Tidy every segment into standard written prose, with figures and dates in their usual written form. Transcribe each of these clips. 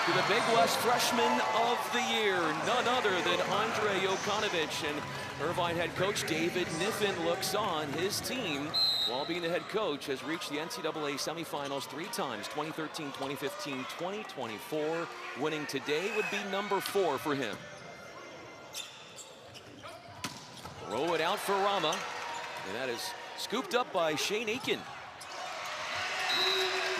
to the Big West Freshman of the Year, none other than Andre Jokanovic. And Irvine head coach David Niffen looks on. His team, while being the head coach, has reached the NCAA semifinals 3 times, 2013, 2015, 2024. Winning today would be number 4 for him. Throw it out for Rama, and that is scooped up by Shane Aiken.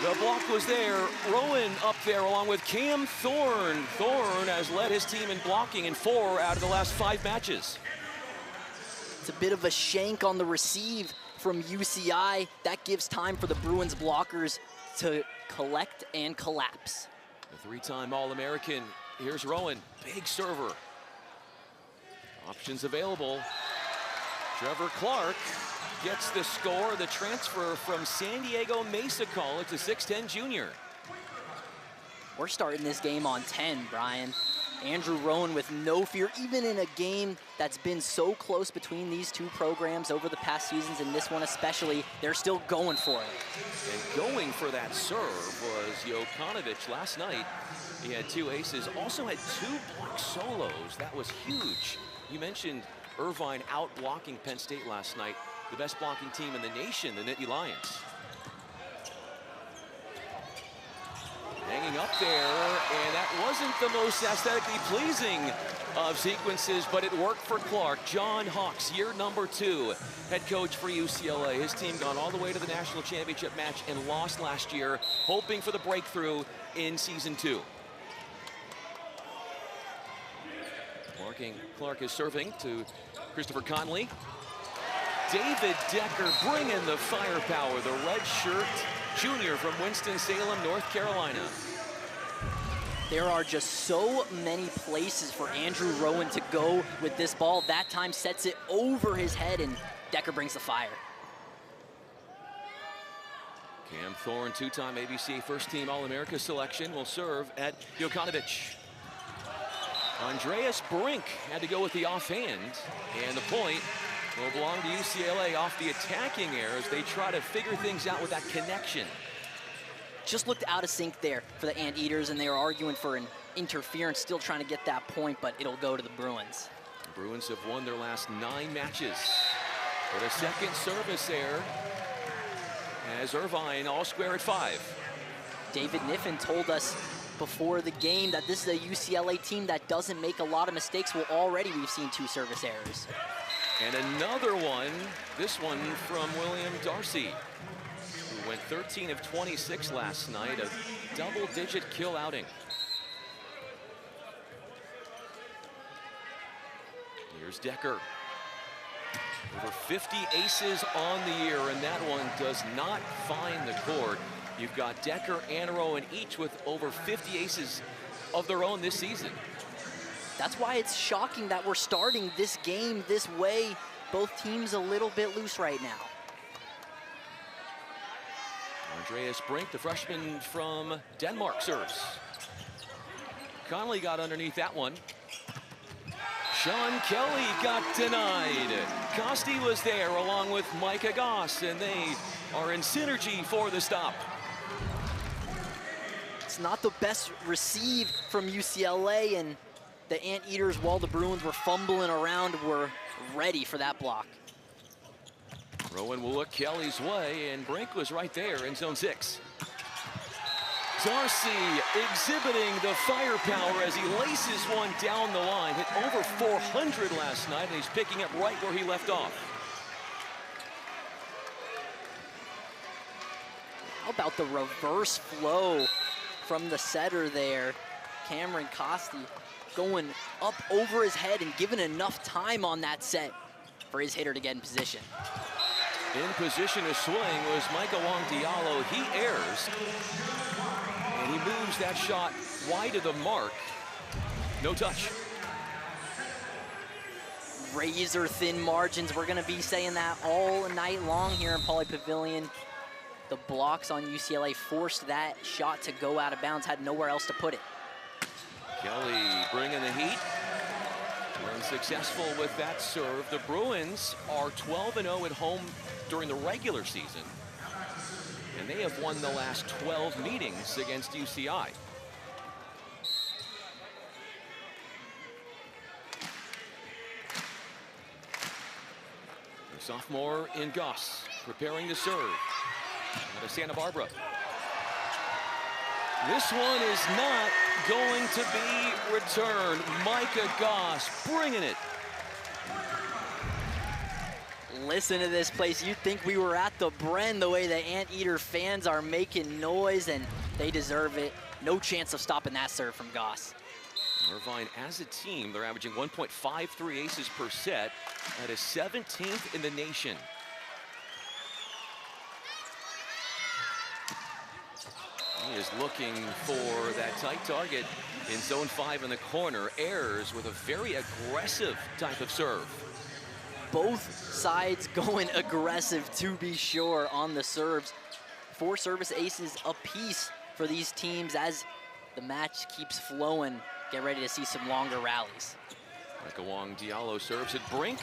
The block was there. Rowan up there along with Cam Thorne. Thorne has led his team in blocking in 4 out of the last 5 matches. It's a bit of a shank on the receive from UCI. That gives time for the Bruins blockers to collect and collapse. The 3-time All-American. Here's Rowan, big server. Options available. Trevor Clark gets the score, the transfer from San Diego Mesa College, the 6'10 junior. We're starting this game on 10, Brian. Andrew Rowan with no fear, even in a game that's been so close between these two programs over the past seasons, and this one especially, they're still going for it. And going for that serve was Jokanovic last night. He had 2 aces, also had 2 block solos. That was huge. You mentioned Irvine out blocking Penn State last night. The best blocking team in the nation, the Nittany Lions. Hanging up there, and that wasn't the most aesthetically pleasing of sequences, but it worked for Clark. John Hawks, year number 2, head coach for UCLA. His team gone all the way to the national championship match and lost last year, hoping for the breakthrough in season 2. Clark is serving to Christopher Conley. David Decker bringing the firepower, the red shirt junior from Winston-Salem, North Carolina. There are just so many places for Andrew Rowan to go with this ball. That time sets it over his head, and Decker brings the fire. Cam Thorne, 2-time ABC first-team All-America selection, will serve at Jokanovic. Andreas Brink had to go with the offhand, and the point will belong to UCLA off the attacking air as they try to figure things out with that connection. Just looked out of sync there for the Anteaters, and they were arguing for an interference, still trying to get that point, but it'll go to the Bruins. The Bruins have won their last 9 matches. For the second service error, as Irvine all square at 5. David Niffen told us before the game that this is a UCLA team that doesn't make a lot of mistakes. Well, already we've seen 2 service errors. And another one, this one from William Darcy, who went 13 of 26 last night, a double-digit kill outing. Here's Decker. Over 50 aces on the year, and that one does not find the court. You've got Decker and Rowan each with over 50 aces of their own this season. That's why it's shocking that we're starting this game this way. Both teams a little bit loose right now. Andreas Brink, the freshman from Denmark, serves. Conley got underneath that one. Sean Kelly got denied. Costi was there along with Micah Goss, and they are in synergy for the stop. It's not the best receive from UCLA, and the Anteaters, while the Bruins were fumbling around, were ready for that block. Rowan will look Kelly's way, and Brink was right there in zone 6. Darcy exhibiting the firepower as he laces one down the line. Hit over 400 last night, and he's picking up right where he left off. How about the reverse flow from the setter there? Cameron Costi going up over his head and giving enough time on that set for his hitter to get in position. In position to swing was Micah Wong Diallo. He airs, and he moves that shot wide of the mark. No touch. Razor thin margins. We're going to be saying that all night long here in Pauley Pavilion. The blocks on UCLA forced that shot to go out of bounds, had nowhere else to put it. Kelly bringing the heat. Unsuccessful with that serve. The Bruins are 12-0 at home during the regular season, and they have won the last 12 meetings against UCI. Sophomore in Goss, preparing to serve out of Santa Barbara. This one is not going to be returned. Micah Goss bringing it. Listen to this place. You'd think we were at the Bren, the way the Anteater fans are making noise, and they deserve it. No chance of stopping that serve from Goss. Irvine, as a team, they're averaging 1.53 aces per set. That is 17th in the nation. He is looking for that tight target in zone 5 in the corner. Ayers with a very aggressive type of serve. Both sides going aggressive, to be sure, on the serves. 4 service aces apiece for these teams as the match keeps flowing. Get ready to see some longer rallies. Micah Wong Diallo serves at brink.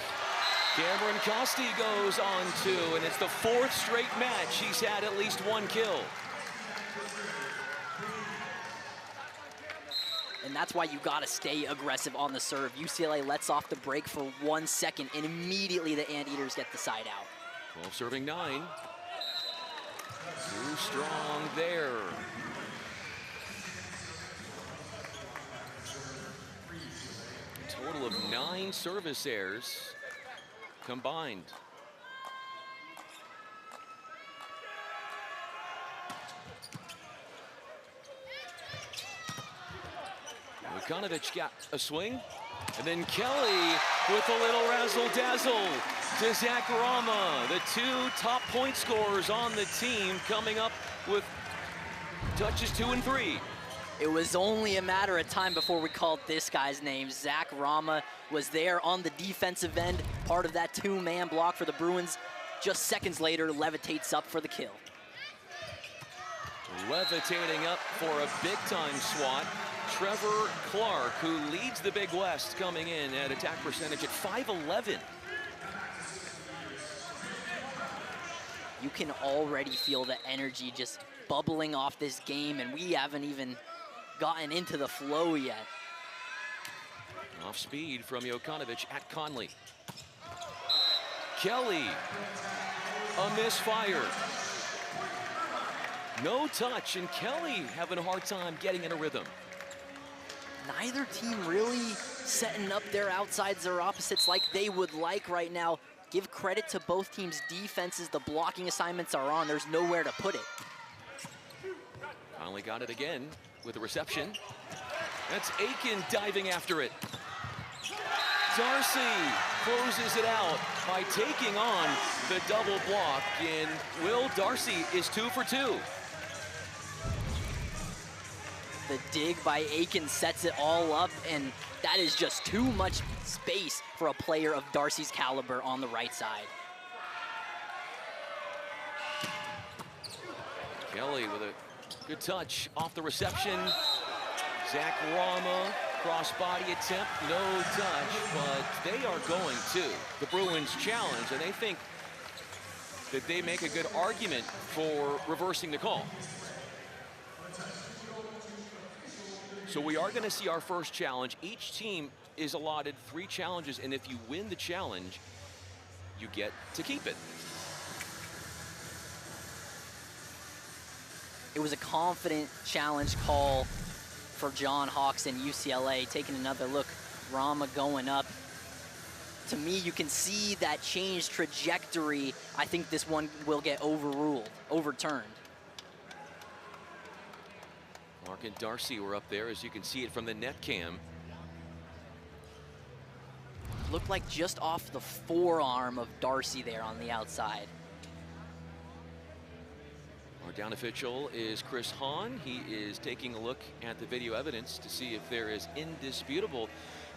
Cameron Costi goes on 2, and it's the 4th straight match he's had at least 1 kill. And that's why you gotta stay aggressive on the serve. UCLA lets off the break for 1 second, and immediately the Anteaters get the side out. 12 serving 9. Too strong there. A total of 9 service errors combined. Vukanovich got a swing, and then Kelly with a little razzle-dazzle to Zach Rama, the 2 top point scorers on the team, coming up with touches 2 and 3. It was only a matter of time before we called this guy's name. Zach Rama was there on the defensive end, part of that 2-man block for the Bruins. Just seconds later, levitates up for the kill. Levitating up for a big-time swat. Trevor Clark, who leads the Big West, coming in at attack percentage at .511. You can already feel the energy just bubbling off this game, and we haven't even gotten into the flow yet. Off speed from Jokanovic at Conley. Kelly, a misfire. No touch, and Kelly having a hard time getting in a rhythm. Neither team really setting up their outsides or opposites like they would like right now. Give credit to both teams' defenses. The blocking assignments are on. There's nowhere to put it. Conley got it again with the reception. That's Aiken diving after it. Darcy closes it out by taking on the double block, and Will Darcy is 2 for 2. The dig by Aiken sets it all up, and that is just too much space for a player of Darcy's caliber on the right side. Kelly with a good touch off the reception. Zach Rama, cross-body attempt, no touch, but they are going to the Bruins challenge, and they think that they make a good argument for reversing the call. So we are going to see our first challenge. Each team is allotted 3 challenges, and if you win the challenge, you get to keep it. It was a confident challenge call for John Hawks and UCLA. Taking another look, Rama going up. To me, you can see that changed trajectory. I think this one will get overturned. Clark and Darcy were up there, as you can see it from the net cam. Looked like just off the forearm of Darcy there on the outside. Our down official is Chris Hahn. He is taking a look at the video evidence to see if there is indisputable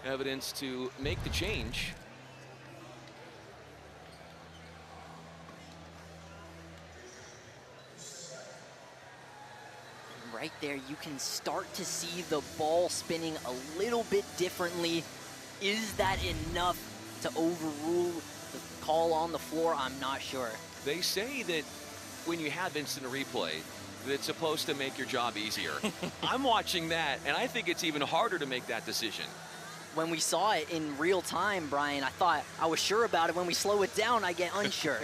evidence to make the change. Right there, you can start to see the ball spinning a little bit differently. Is that enough to overrule the call on the floor? I'm not sure. They say that when you have instant replay, that it's supposed to make your job easier. I'm watching that, and I think it's even harder to make that decision. When we saw it in real time, Brian, I thought I was sure about it. When we slow it down, I get unsure.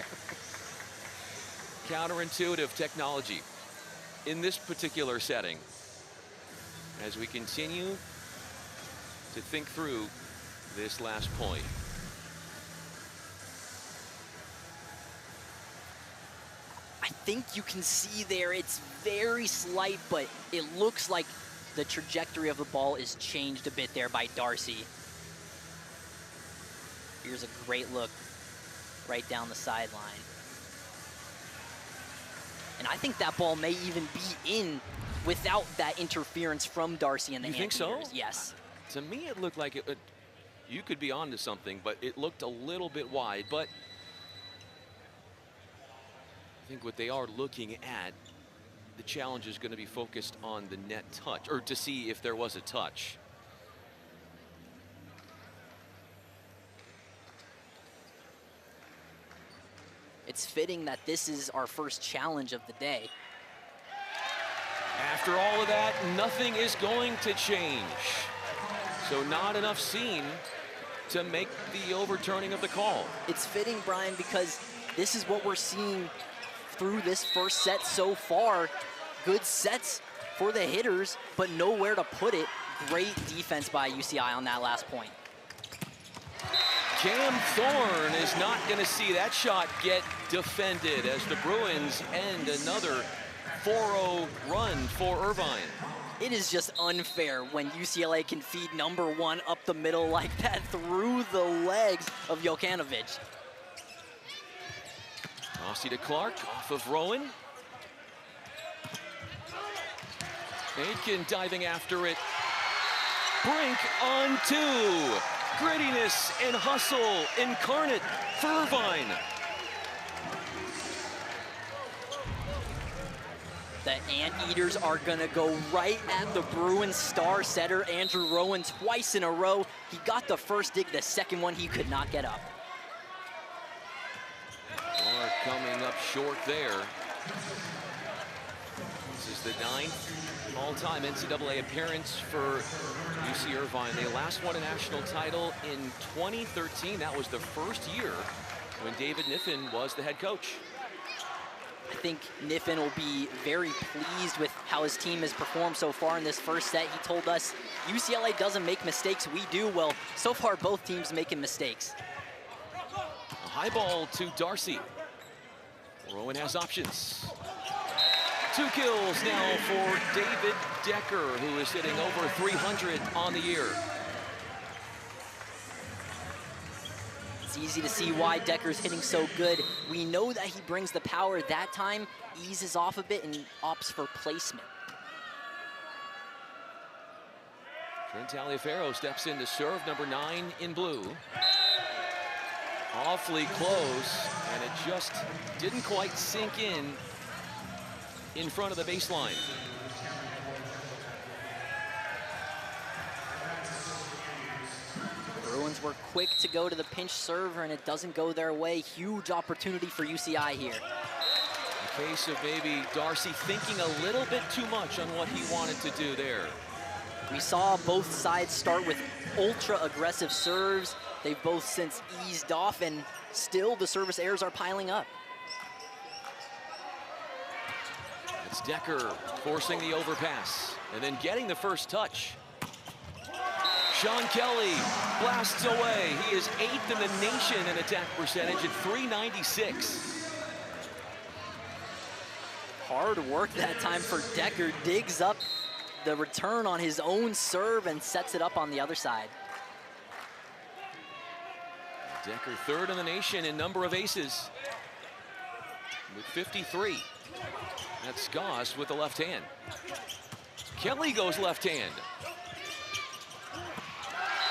Counterintuitive technology in this particular setting. As we continue to think through this last point. I think you can see there, it's very slight, but it looks like the trajectory of the ball is changed a bit there by Darcy. Here's a great look right down the sideline. And I think that ball may even be in without that interference from Darcy and the Anteaters. You think so? Yes. To me, it looked like you could be onto something, but it looked a little bit wide. But I think what they are looking at, the challenge is going to be focused on the net touch, or to see if there was a touch. It's fitting that this is our first challenge of the day. After all of that, nothing is going to change. So not enough seen to make the overturning of the call. It's fitting, Brian, because this is what we're seeing through this first set so far. Good sets for the hitters, but nowhere to put it. Great defense by UCI on that last point. Cam Thorne is not going to see that shot get defended as the Bruins end another 4-0 run for Irvine. It is just unfair when UCLA can feed number one up the middle like that through the legs of Jokanovic. Rossi to Clark, off of Rowan. Aitken diving after it. Brink on two. Grittiness and hustle incarnate for Irvine. The Anteaters are gonna go right at the Bruins star setter, Andrew Rowan, twice in a row. He got the first dig, the second one he could not get up. Clark coming up short there. This is the 9th all-time NCAA appearance for UC Irvine. They last won a national title in 2013. That was the first year when David Niffen was the head coach. I think Niffen will be very pleased with how his team has performed so far in this first set. He told us UCLA doesn't make mistakes, we do. Well, so far both teams making mistakes. A high ball to Darcy. Rowan has options. 2 kills now for David Decker, who is hitting over 300 on the year. It's easy to see why Decker's hitting so good. We know that he brings the power. That time eases off a bit and opts for placement. Trent Taliaferro steps in to serve, number 9 in blue. Awfully close, and it just didn't quite sink in front of the baseline. Bruins were quick to go to the pinch server, and it doesn't go their way. Huge opportunity for UCI here. A case of maybe Darcy thinking a little bit too much on what he wanted to do there. We saw both sides start with ultra-aggressive serves. They've both since eased off, and still the service errors are piling up. It's Decker forcing the overpass and then getting the first touch. Sean Kelly blasts away. He is 8th in the nation in attack percentage at .396. Hard work that time for Decker. Digs up the return on his own serve and sets it up on the other side. Decker 3rd in the nation in number of aces with 53. That's Goss with the left hand. Kelly goes left hand.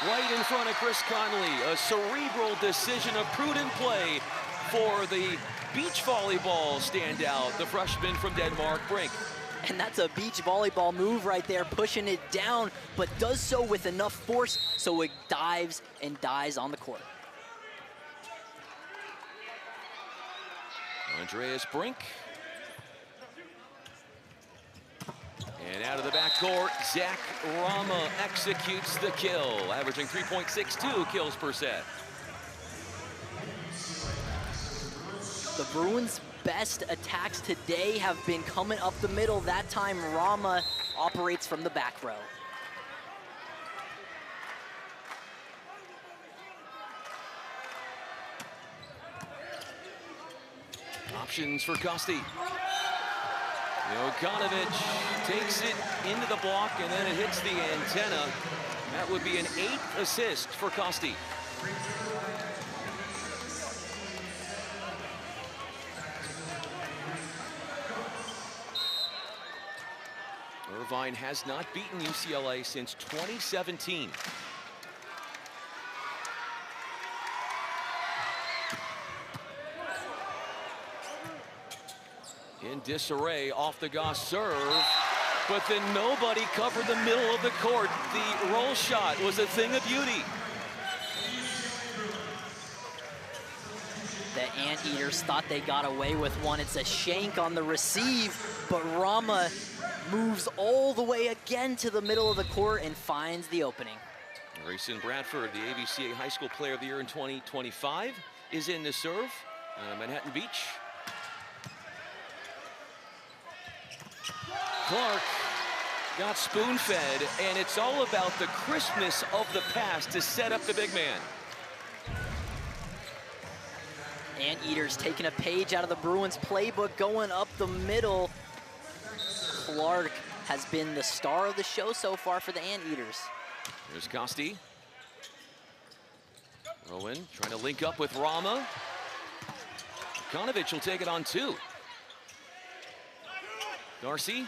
Right in front of Chris Conley. A cerebral decision, a prudent play for the beach volleyball standout, the freshman from Denmark, Brink. And that's a beach volleyball move right there, pushing it down, but does so with enough force so it dives and dies on the court. Andreas Brink. And out of the backcourt, Zach Rama executes the kill, averaging 3.62 kills per set. The Bruins' best attacks today have been coming up the middle. That time, Rama operates from the back row. Options for Kosti. Jokanovic takes it into the block, and then it hits the antenna. That would be an 8th assist for Kosti. Irvine has not beaten UCLA since 2017. In disarray off the Goss serve, but then nobody covered the middle of the court. The roll shot was a thing of beauty. The Anteaters thought they got away with one. It's a shank on the receive, but Rama moves all the way again to the middle of the court and finds the opening. Grayson Bradford, the ABCA High School Player of the Year in 2025, is in to serve. Manhattan Beach. Clark got spoon-fed, and it's all about the crispness of the pass to set up the big man. Anteaters taking a page out of the Bruins playbook, going up the middle. Clark has been the star of the show so far for the Anteaters. There's Kosti. Rowan trying to link up with Rama. Jokanovic will take it on 2. Darcy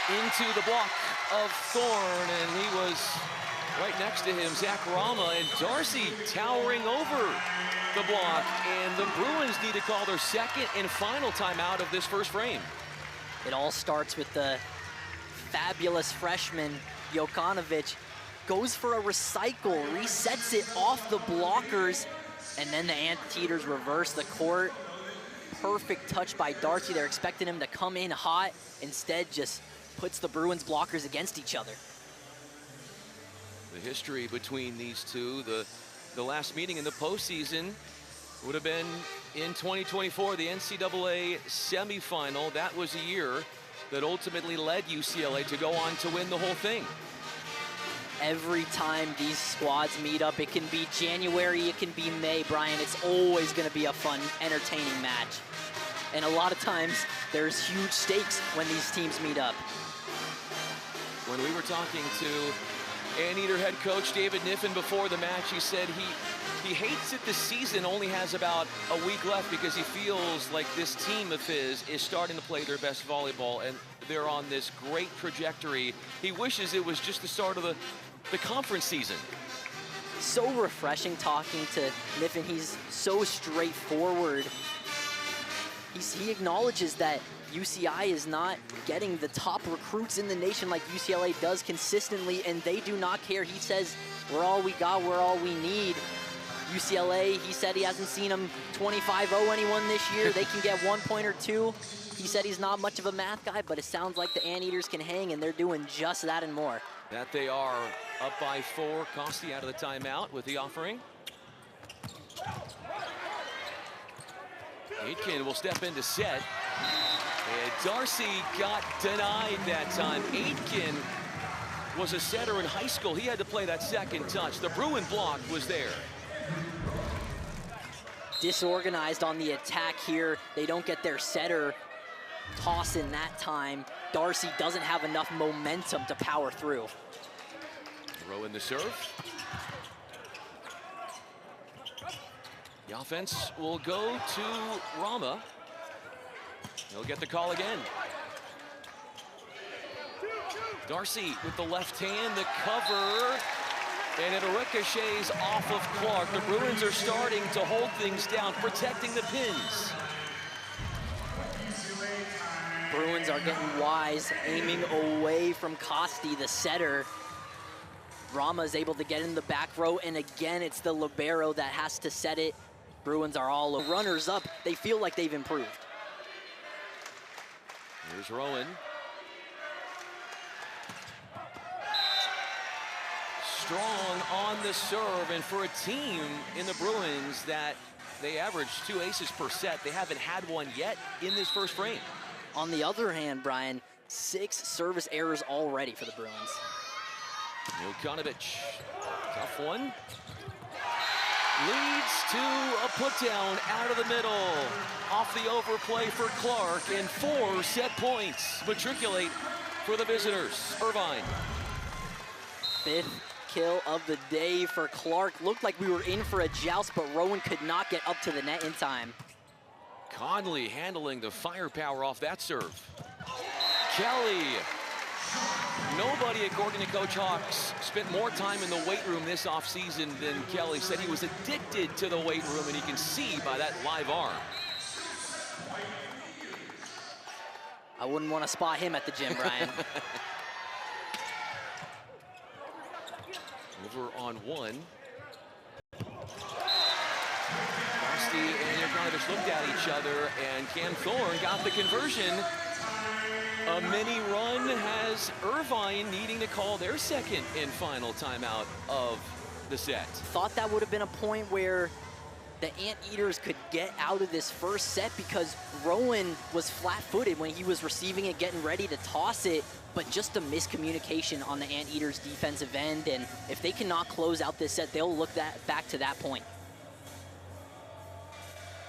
into the block of Thorne, and he was right next to him, Zach Rama, and Darcy towering over the block, and the Bruins need to call their second and final timeout of this first frame. It all starts with the fabulous freshman, Jokanovic, goes for a recycle, resets it off the blockers, and then the Anteaters reverse the court. Perfect touch by Darcy. They're expecting him to come in hot. Instead, just puts the Bruins blockers against each other. The history between these two, the last meeting in the postseason would have been in 2024, the NCAA semifinal. That was a year that ultimately led UCLA to go on to win the whole thing. Every time these squads meet up, it can be January, it can be May, Brian, it's always going to be a fun, entertaining match. And a lot of times, there's huge stakes when these teams meet up. When we were talking to Anteater head coach David Niffen before the match, he said he hates that the season only has about a week left because he feels like this team of his is starting to play their best volleyball, and they're on this great trajectory. He wishes it was just the start of the conference season. So refreshing talking to Niffen. He's so straightforward. He acknowledges that UCI is not getting the top recruits in the nation like UCLA does consistently, and they do not care. He says, we're all we got, we're all we need. UCLA, he said he hasn't seen them 25-0 anyone this year. They can get 1 point or 2. He said he's not much of a math guy, but it sounds like the Anteaters can hang, and they're doing just that and more. That they are, up by 4. Kosti out of the timeout with the offering. Aitken will step into set. And Darcy got denied that time. Aitken was a setter in high school. He had to play that second touch. The Bruin block was there. Disorganized on the attack here. They don't get their setter toss in that time. Darcy doesn't have enough momentum to power through. Throw in the serve. The offense will go to Rama. He'll get the call again. Darcy with the left hand, the cover, and it ricochets off of Clark. The Bruins are starting to hold things down, protecting the pins. Bruins are getting wise, aiming away from Kosti, the setter. Rama is able to get in the back row, and again, it's the libero that has to set it. Bruins are all runners up. They feel like they've improved. Here's Rowan. strong on the serve, and for a team in the Bruins that they average 2 aces per set, they haven't had one yet in this first frame. On the other hand, Brian, 6 service errors already for the Bruins. Milkonovic, tough one. Leads to a put down out of the middle. Off the overplay for Clark, and 4 set points matriculate for the visitors. Irvine. 5th kill of the day for Clark. Looked like we were in for a joust, but Rowan could not get up to the net in time. Conley handling the firepower off that serve. Kelly. Nobody, according to Coach Hawks, spent more time in the weight room this offseason than Kelly. Said he was addicted to the weight room, and you can see by that live arm. I wouldn't want to spot him at the gym, Brian. Over on one. Frosty and Yurkonovic looked at each other, and Cam Thorne got the conversion. A mini run has Irvine needing to call their second and final timeout of the set. Thought that would have been a point where the Anteaters could get out of this first set, because Rowan was flat-footed when he was receiving it, getting ready to toss it, but just a miscommunication on the Anteaters' defensive end, and if they cannot close out this set, they'll look back to that point.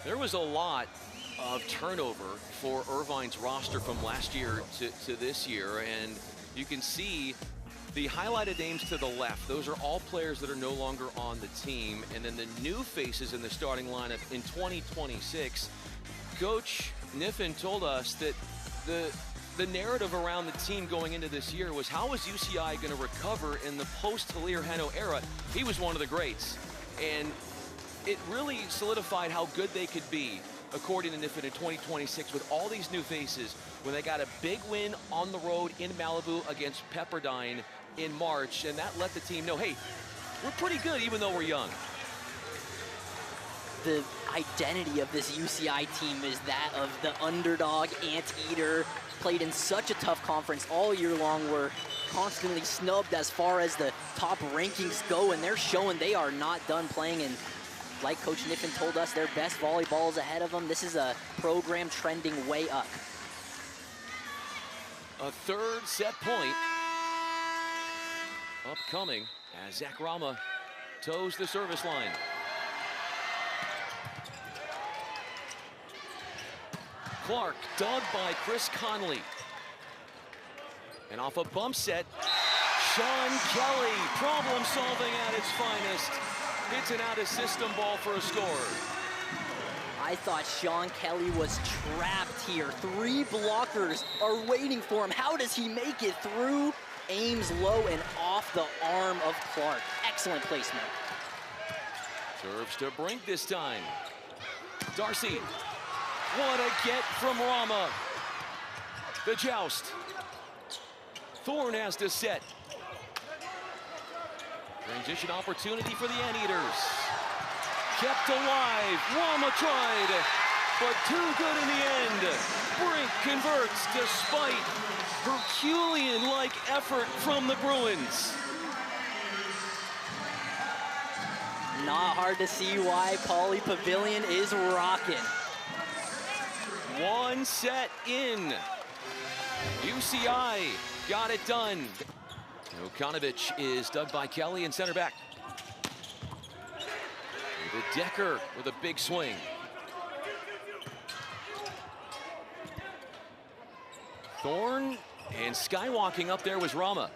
There was a lot of turnover for Irvine's roster from last year to this year, and you can see the highlighted names to the left. Those are all players that are no longer on the team, and then the new faces in the starting lineup in 2026. Coach Niffen told us that the narrative around the team going into this year was, how is UCI going to recover in the post-Hilaire Heno era? He was one of the greats, and it really solidified how good they could be, according to Niffen, in 2026, with all these new faces, when they got a big win on the road in Malibu against Pepperdine in March, and that let the team know, hey, we're pretty good even though we're young. The identity of this UCI team is that of the underdog Anteater, played in such a tough conference all year long. We're constantly snubbed as far as the top rankings go, and they're showing they are not done playing, and like Coach Niffen told us, their best volleyball is ahead of them. This is a program trending way up. A 3rd set point upcoming as Zach Rama toes the service line. Clark dug by Chris Conley. And off a bump set, Sean Kelly, problem solving at its finest. Hits an out-of-system ball for a score. I thought Sean Kelly was trapped here. 3 blockers are waiting for him. How does he make it through? Aims low and off the arm of Clark. Excellent placement. Serves to Brink this time. Darcy. What a get from Rama. The joust. Thorne has to set. Transition opportunity for the Anteaters. Kept alive. Rama tried, but too good in the end. Brink converts despite Herculean-like effort from the Bruins. Not hard to see why Pauley Pavilion is rocking. 1 set in. UCI got it done. Milkonovic is dug by Kelly and center back. The Decker with a big swing. Thorne, and skywalking up there was Rama.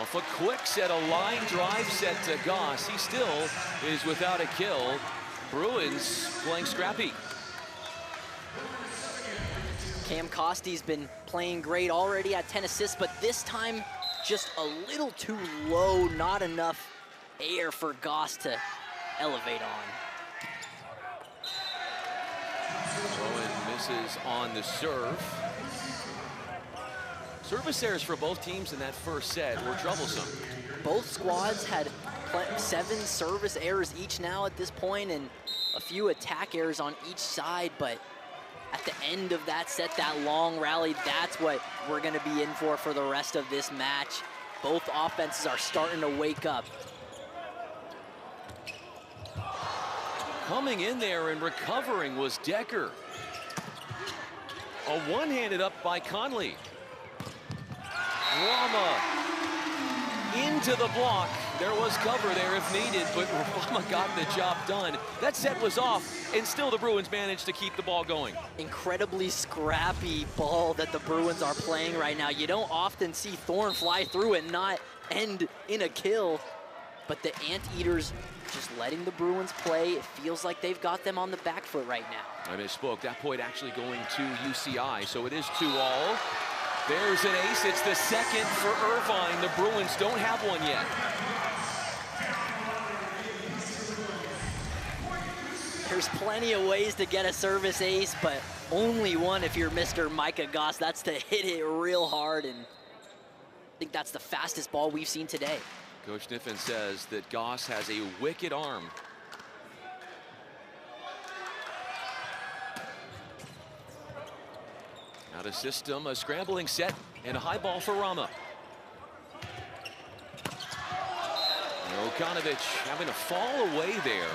Off a quick set, a line drive set to Goss. He still is without a kill. Bruins playing scrappy. Cam Costy's been playing great already at 10 assists, but this time just a little too low, not enough air for Goss to elevate on. Rowan misses on the serve. Service errors for both teams in that first set were troublesome. Both squads had 7 service errors each now at this point, and a few attack errors on each side, but at the end of that set, that long rally, that's what we're gonna be in for the rest of this match. Both offenses are starting to wake up. Coming in there and recovering was Decker. A one-handed up by Conley. Rama into the block. There was cover there if needed, but Rama got the job done. That set was off, and still the Bruins managed to keep the ball going. Incredibly Scrappy ball that the Bruins are playing right now. You don't often see Thorne fly through it and not end in a kill, but the Anteaters just letting the Bruins play. It feels like they've got them on the back foot right now. I misspoke. That point actually going to UCI, so it is 2-all. There's an ace. It's the second for Irvine. The Bruins don't have one yet. There's plenty of ways to get a service ace, but only one if you're Mr. Micah Goss. That's to hit it real hard, and I think that's the fastest ball we've seen today. Coach Niffen says that Goss has a wicked arm. Out of system, a scrambling set, and a high ball for Rama. Okanovich having to fall away there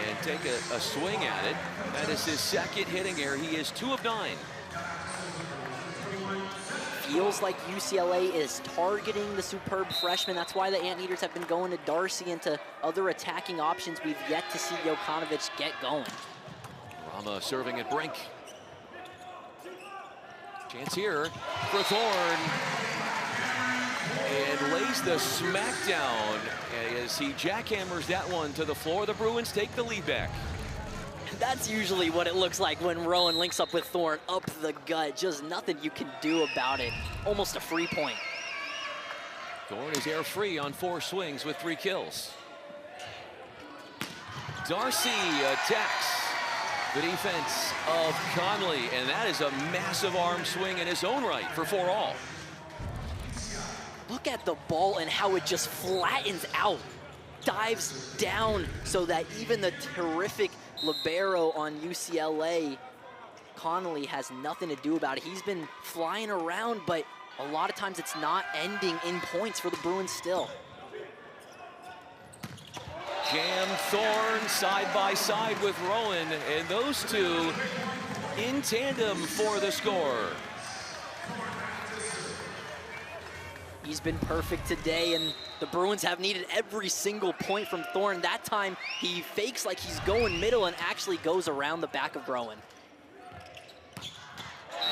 and take a swing at it. That is his second hitting error. He is 2 of 9. Feels like UCLA is targeting the superb freshman. That's why the Anteaters have been going to Darcy and to other attacking options. We've yet to see Jokanovic get going. Rama serving at brink. Chance here for Thorne. And lays the smackdown as he jackhammers that one to the floor. The Bruins take the lead back. That's usually what it looks like when Rowan links up with Thorne up the gut. Just nothing you can do about it. Almost a free point. Thorne is air free on 4 swings with 3 kills. Darcy attacks the defense of Conley, and that is a massive arm swing in his own right for 4-all. Look at the ball and how it just flattens out, dives down so that even the terrific libero on UCLA, Conley, has nothing to do about it. He's been flying around, but a lot of times it's not ending in points for the Bruins still. Jam Thorne side by side with Rowan, and those two in tandem for the score. He's been perfect today, and the Bruins have needed every single point from Thorne. That time, he fakes like he's going middle and actually goes around the back of Rowan.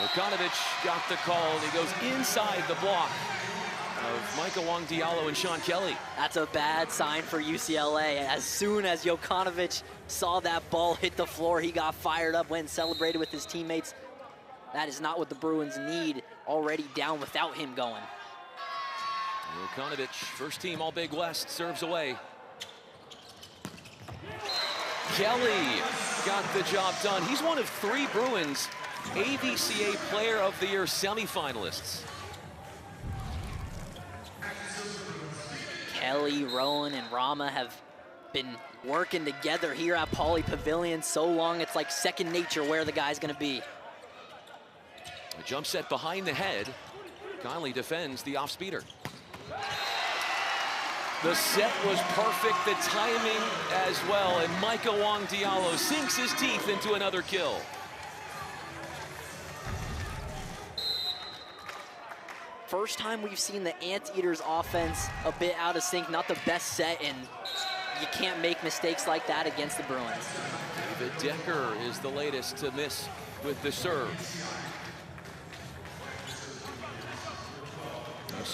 Okanovich got the call, and he goes inside the block of Michael Wong-Diallo and Sean Kelly. That's a bad sign for UCLA. As soon as Jokanovic saw that ball hit the floor, he got fired up, went and celebrated with his teammates. That is not what the Bruins need, already down without him going. Jokanovic, first team All Big West, serves away. Kelly got the job done. He's one of 3 Bruins AVCA Player of the Year semifinalists. Kelly, Rowan, and Rama have been working together here at Pauley Pavilion so long it's like second nature where the guy's gonna be. A jump set behind the head. Conley defends the off-speeder. The set was perfect, the timing as well, and Michael Wong-Diallo sinks his teeth into another kill. First time we've seen the Anteaters offense a bit out of sync, not the best set, and you can't make mistakes like that against the Bruins. David Decker is the latest to miss with the serve.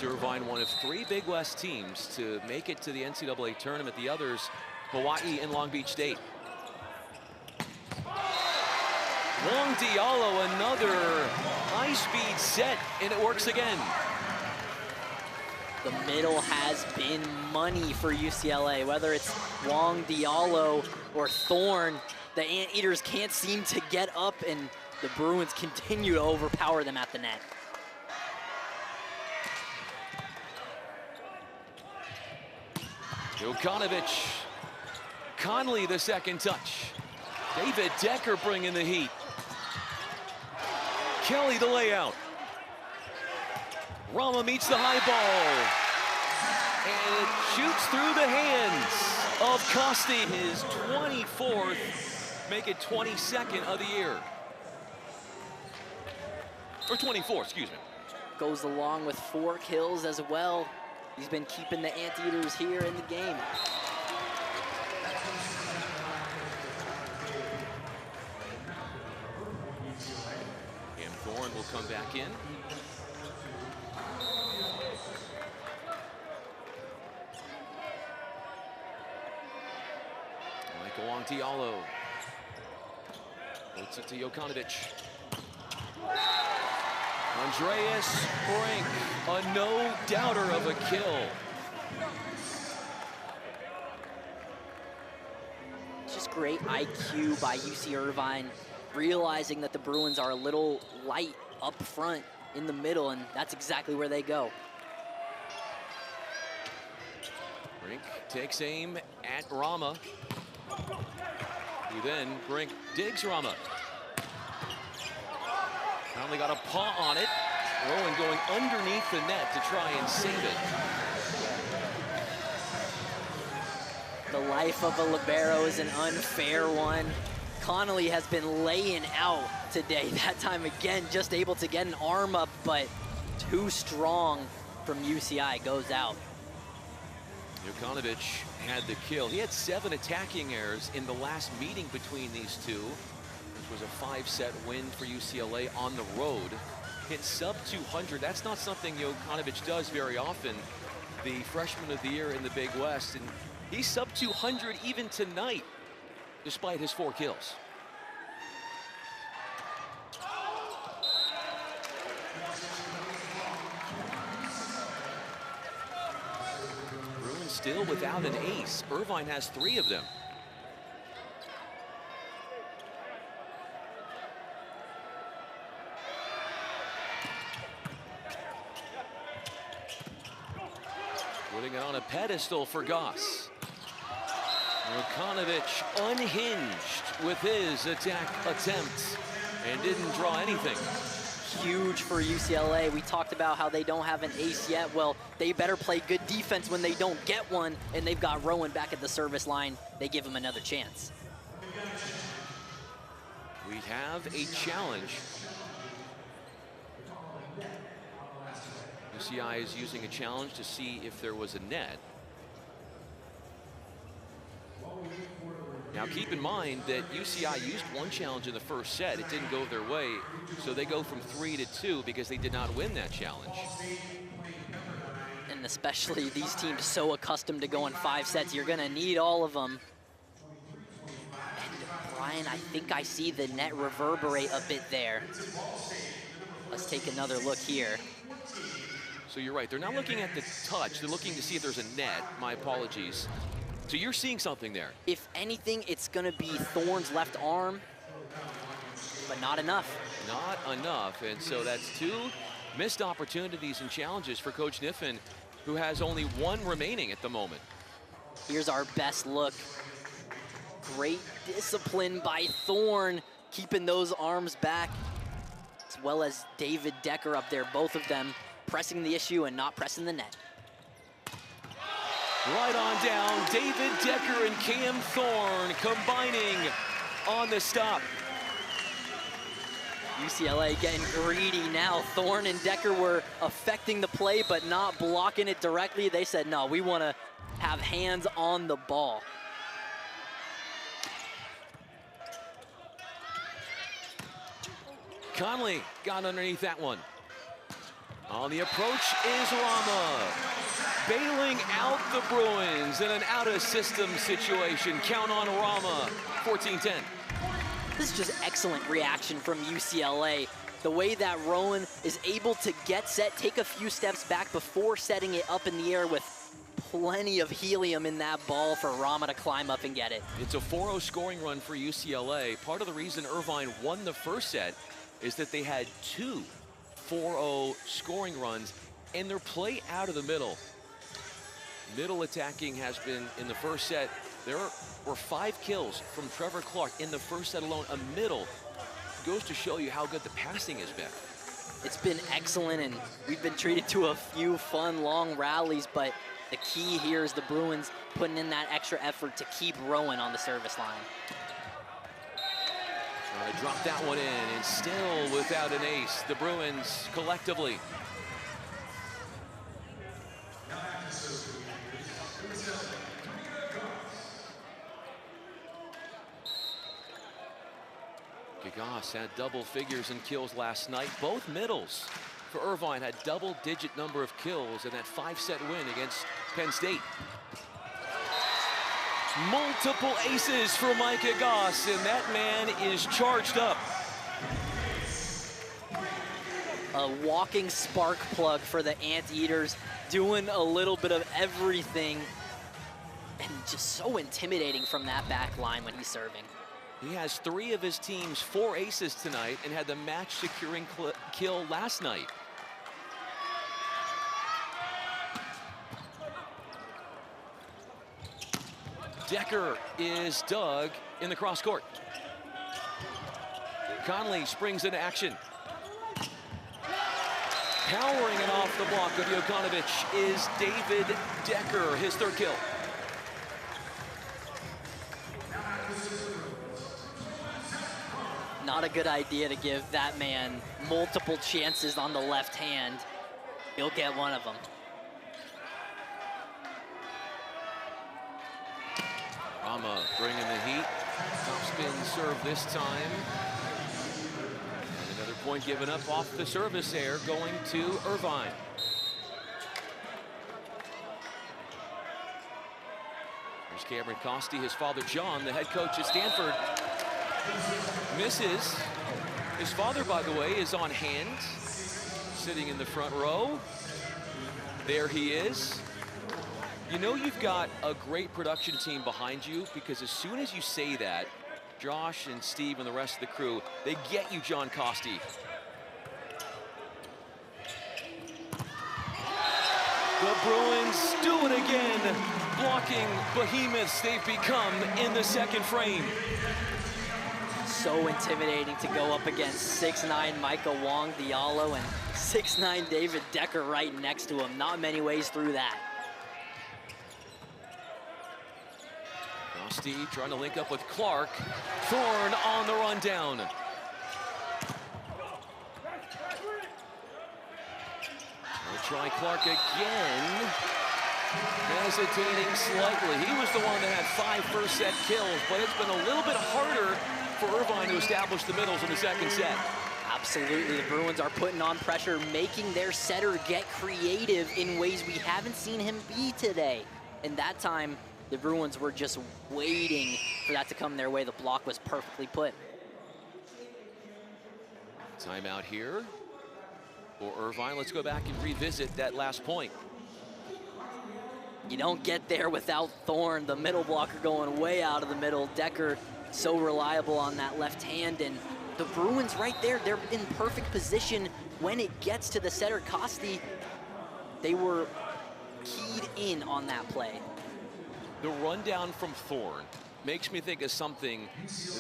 Irvine, one of 3 Big West teams to make it to the NCAA tournament. The others, Hawaii and Long Beach State. Wong-Diallo, another high-speed set, and it works again. The middle has been money for UCLA, whether it's Wong-Diallo or Thorne. The Anteaters can't seem to get up, and the Bruins continue to overpower them at the net. Jokanovic, Conley the second touch. David Decker bringing the heat. Kelly the layout. Rama meets the high ball. And it shoots through the hands of Costi. His 24th, make it 22nd of the year. Or 24, excuse me. Goes along with 4 kills as well. He's been keeping the Anteaters here in the game. Cam Thorne will come back in. Michael Antialo. Puts it to Jokanovic. Andreas Brink, a no-doubter of a kill. Just great IQ by UC Irvine, realizing that the Bruins are a little light up front in the middle, and that's exactly where they go. Brink takes aim at Rama. Who then Brink digs Rama. Finally got a paw on it. Rowan going underneath the net to try and save it. The life of a libero is an unfair one. Connolly has been laying out today. That time again, just able to get an arm up, but too strong from UCI, goes out. Jokanovic had the kill. He had 7 attacking errors in the last meeting between these two, which was a 5-set win for UCLA on the road. Hit sub 200. That's not something Jokanovic does very often. The freshman of the year in the Big West, and he's sub 200 even tonight, despite his 4 kills. Bruins still without an ace. Irvine has 3 of them. Putting it on a pedestal for Goss. Jokanovic unhinged with his attack attempt and didn't draw anything. Huge for UCLA. We talked about how they don't have an ace yet. Well, they better play good defense when they don't get one, and they've got Rowan back at the service line. They give him another chance. We have a challenge. UCI is using a challenge to see if there was a net. Now keep in mind that UCI used 1 challenge in the first set. It didn't go their way, so they go from 3 to 2 because they did not win that challenge. And especially these teams so accustomed to going 5 sets, you're gonna need all of them. And Brian, I think I see the net reverberate a bit there. Let's take another look here. So you're right, they're not looking at the touch, they're looking to see if there's a net. My apologies. So you're seeing something there. If anything, it's gonna be Thorne's left arm, but not enough. Not enough, and so that's 2 missed opportunities and challenges for Coach Niffen, who has only 1 remaining at the moment. Here's our best look. Great discipline by Thorne, keeping those arms back, as well as David Decker up there, both of them pressing the issue and not pressing the net. Right on down, David Decker and Cam Thorne combining on the stop. UCLA getting greedy now. Thorne and Decker were affecting the play, but not blocking it directly. They said, no, we want to have hands on the ball. Conley got underneath that one. On the approach is Rama. Bailing out the Bruins in an out-of-system situation. Count on Rama, 14-10. This is just excellent reaction from UCLA. The way that Rowan is able to get set, take a few steps back before setting it up in the air with plenty of helium in that ball for Rama to climb up and get it. It's a 4-0 scoring run for UCLA. Part of the reason Irvine won the first set is that they had 2 4-0 scoring runs, and their play out of the middle. Middle attacking has been, in the first set, there were 5 kills from Trevor Clark in the first set alone. A middle goes to show you how good the passing has been. It's been excellent, and we've been treated to a few fun, long rallies, but the key here is the Bruins putting in that extra effort to keep rowing on the service line. Trying to drop that one in, and still without an ace, the Bruins collectively. Gigas had double figures in kills last night. Both middles for Irvine had double-digit number of kills in that 5-set win against Penn State. Multiple aces for Mike Gigas, and that man is charged up. A walking spark plug for the Anteaters, doing a little bit of everything, and just so intimidating from that back line when he's serving. He has 3 of his team's 4 aces tonight and had the match-securing kill last night. Decker is dug in the cross court. Conley springs into action. Powering it off the block of Jokanovic is David Decker, his 3rd kill. Not a good idea to give that man multiple chances on the left hand. He'll get one of them. Rama bringing the heat. Top spin serve this time. And another point given up off the service air going to Irvine. Here's Cameron Costi, his father John, the head coach at Stanford. Misses. His father, by the way, is on hand, sitting in the front row. There he is. You know you've got a great production team behind you because as soon as you say that, Josh and Steve and the rest of the crew, they get you John Costi. The Bruins do it again, blocking behemoths they've become in the 2nd frame. So intimidating to go up against 6'9" Micah Wong Diallo and 6'9" David Decker right next to him. Not many ways through that. Costi trying to link up with Clark. Thorne on the run down. We'll try Clark again. Hesitating slightly. He was the one that had 5 first-set kills, but it's been a little bit harder for Irvine to establish the middles in the 2nd set. Absolutely, the Bruins are putting on pressure, making their setter get creative in ways we haven't seen him be today. And that time, the Bruins were just waiting for that to come their way. The block was perfectly put. Timeout here for Irvine. Let's go back and revisit that last point. You don't get there without Thorne, the middle blocker going way out of the middle. Decker so reliable on that left hand, and the Bruins right there, they're in perfect position when it gets to the setter. Costi, they were keyed in on that play. The rundown from Thorne makes me think of something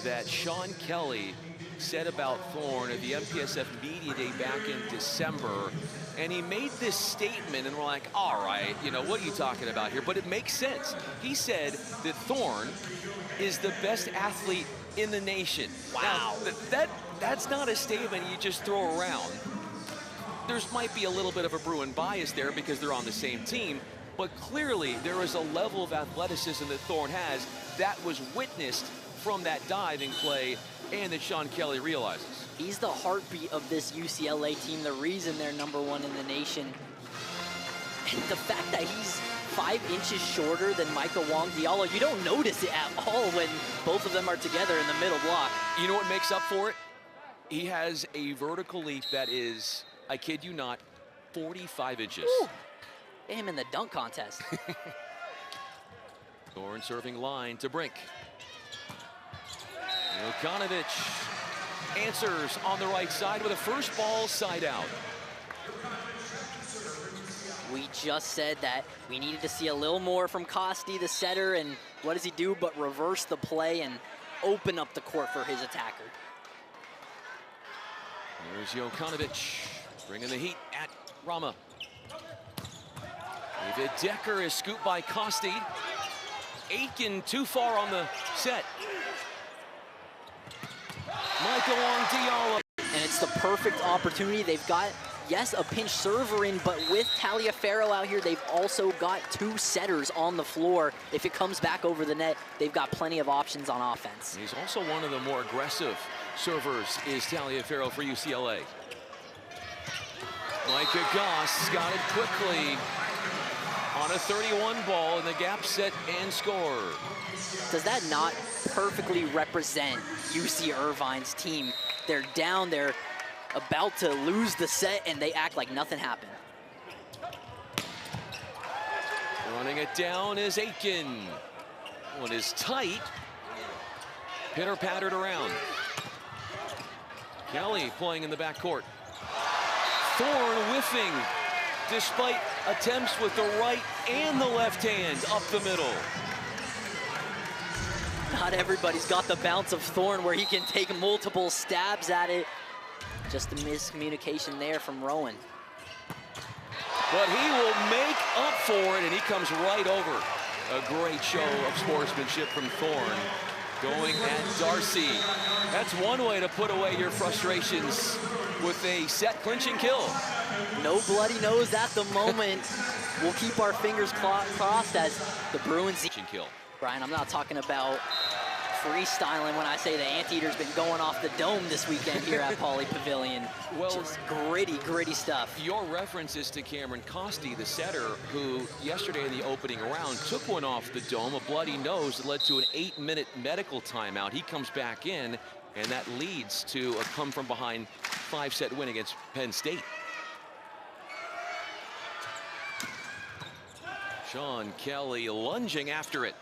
that Sean Kelly said about Thorne at the MPSF Media Day back in December. And he made this statement, and we're like, all right, you know, what are you talking about here? But it makes sense. He said that Thorne is the best athlete in the nation. Wow. Now, that's not a statement you just throw around. There's might be a little bit of a Bruin bias there because they're on the same team, but clearly there is a level of athleticism that Thorne has that was witnessed from that diving play and that Sean Kelly realizes. He's the heartbeat of this UCLA team, the reason they're #1 in the nation. And the fact that he's 5 inches shorter than Micah Wong Diallo, you don't notice it at all when both of them are together in the middle block. You know what makes up for it? He has a vertical leap that is, I kid you not, 45 inches. Woo. Get him in the dunk contest. Thorne serving line to Brink. Jokanovic answers on the right side with a first ball side out. We just said that we needed to see a little more from Costi, the setter, and what does he do but reverse the play and open up the court for his attacker. There's Jokanovic. Bringing the heat at Rama. David Decker is scooped by Costi. Aiken too far on the set. Michael on Diallo. And it's the perfect opportunity. They've got, yes, a pinch server in, but with Taliaferro out here, they've also got 2 setters on the floor. If it comes back over the net, they've got plenty of options on offense. He's also one of the more aggressive servers, is Taliaferro for UCLA. Micah Goss got it quickly on a 31 ball in the gap set and score. Does that not perfectly represent UC Irvine's team? They're down, they're about to lose the set, and they act like nothing happened. Running it down is Aiken. One is tight. Pitter-pattered around. Kelly playing in the backcourt. Thorne whiffing, despite attempts with the right and the left hand up the middle. Not everybody's got the bounce of Thorne where he can take multiple stabs at it. Just a miscommunication there from Rowan. But he will make up for it, and he comes right over. A great show of sportsmanship from Thorne. Going at Darcy. That's one way to put away your frustrations with a set clinching kill. No bloody nose at the moment. We'll keep our fingers crossed as the Bruins. Kill. Brian, I'm not talking about freestyling when I say the Anteaters been going off the dome this weekend here at Pauley Pavilion. Well, just gritty stuff. Your reference is to Cameron Costi, the setter, who yesterday in the opening round took one off the dome, a bloody nose that led to an 8-minute medical timeout. He comes back in, and that leads to a come-from-behind 5-set win against Penn State. Sean Kelly lunging after it.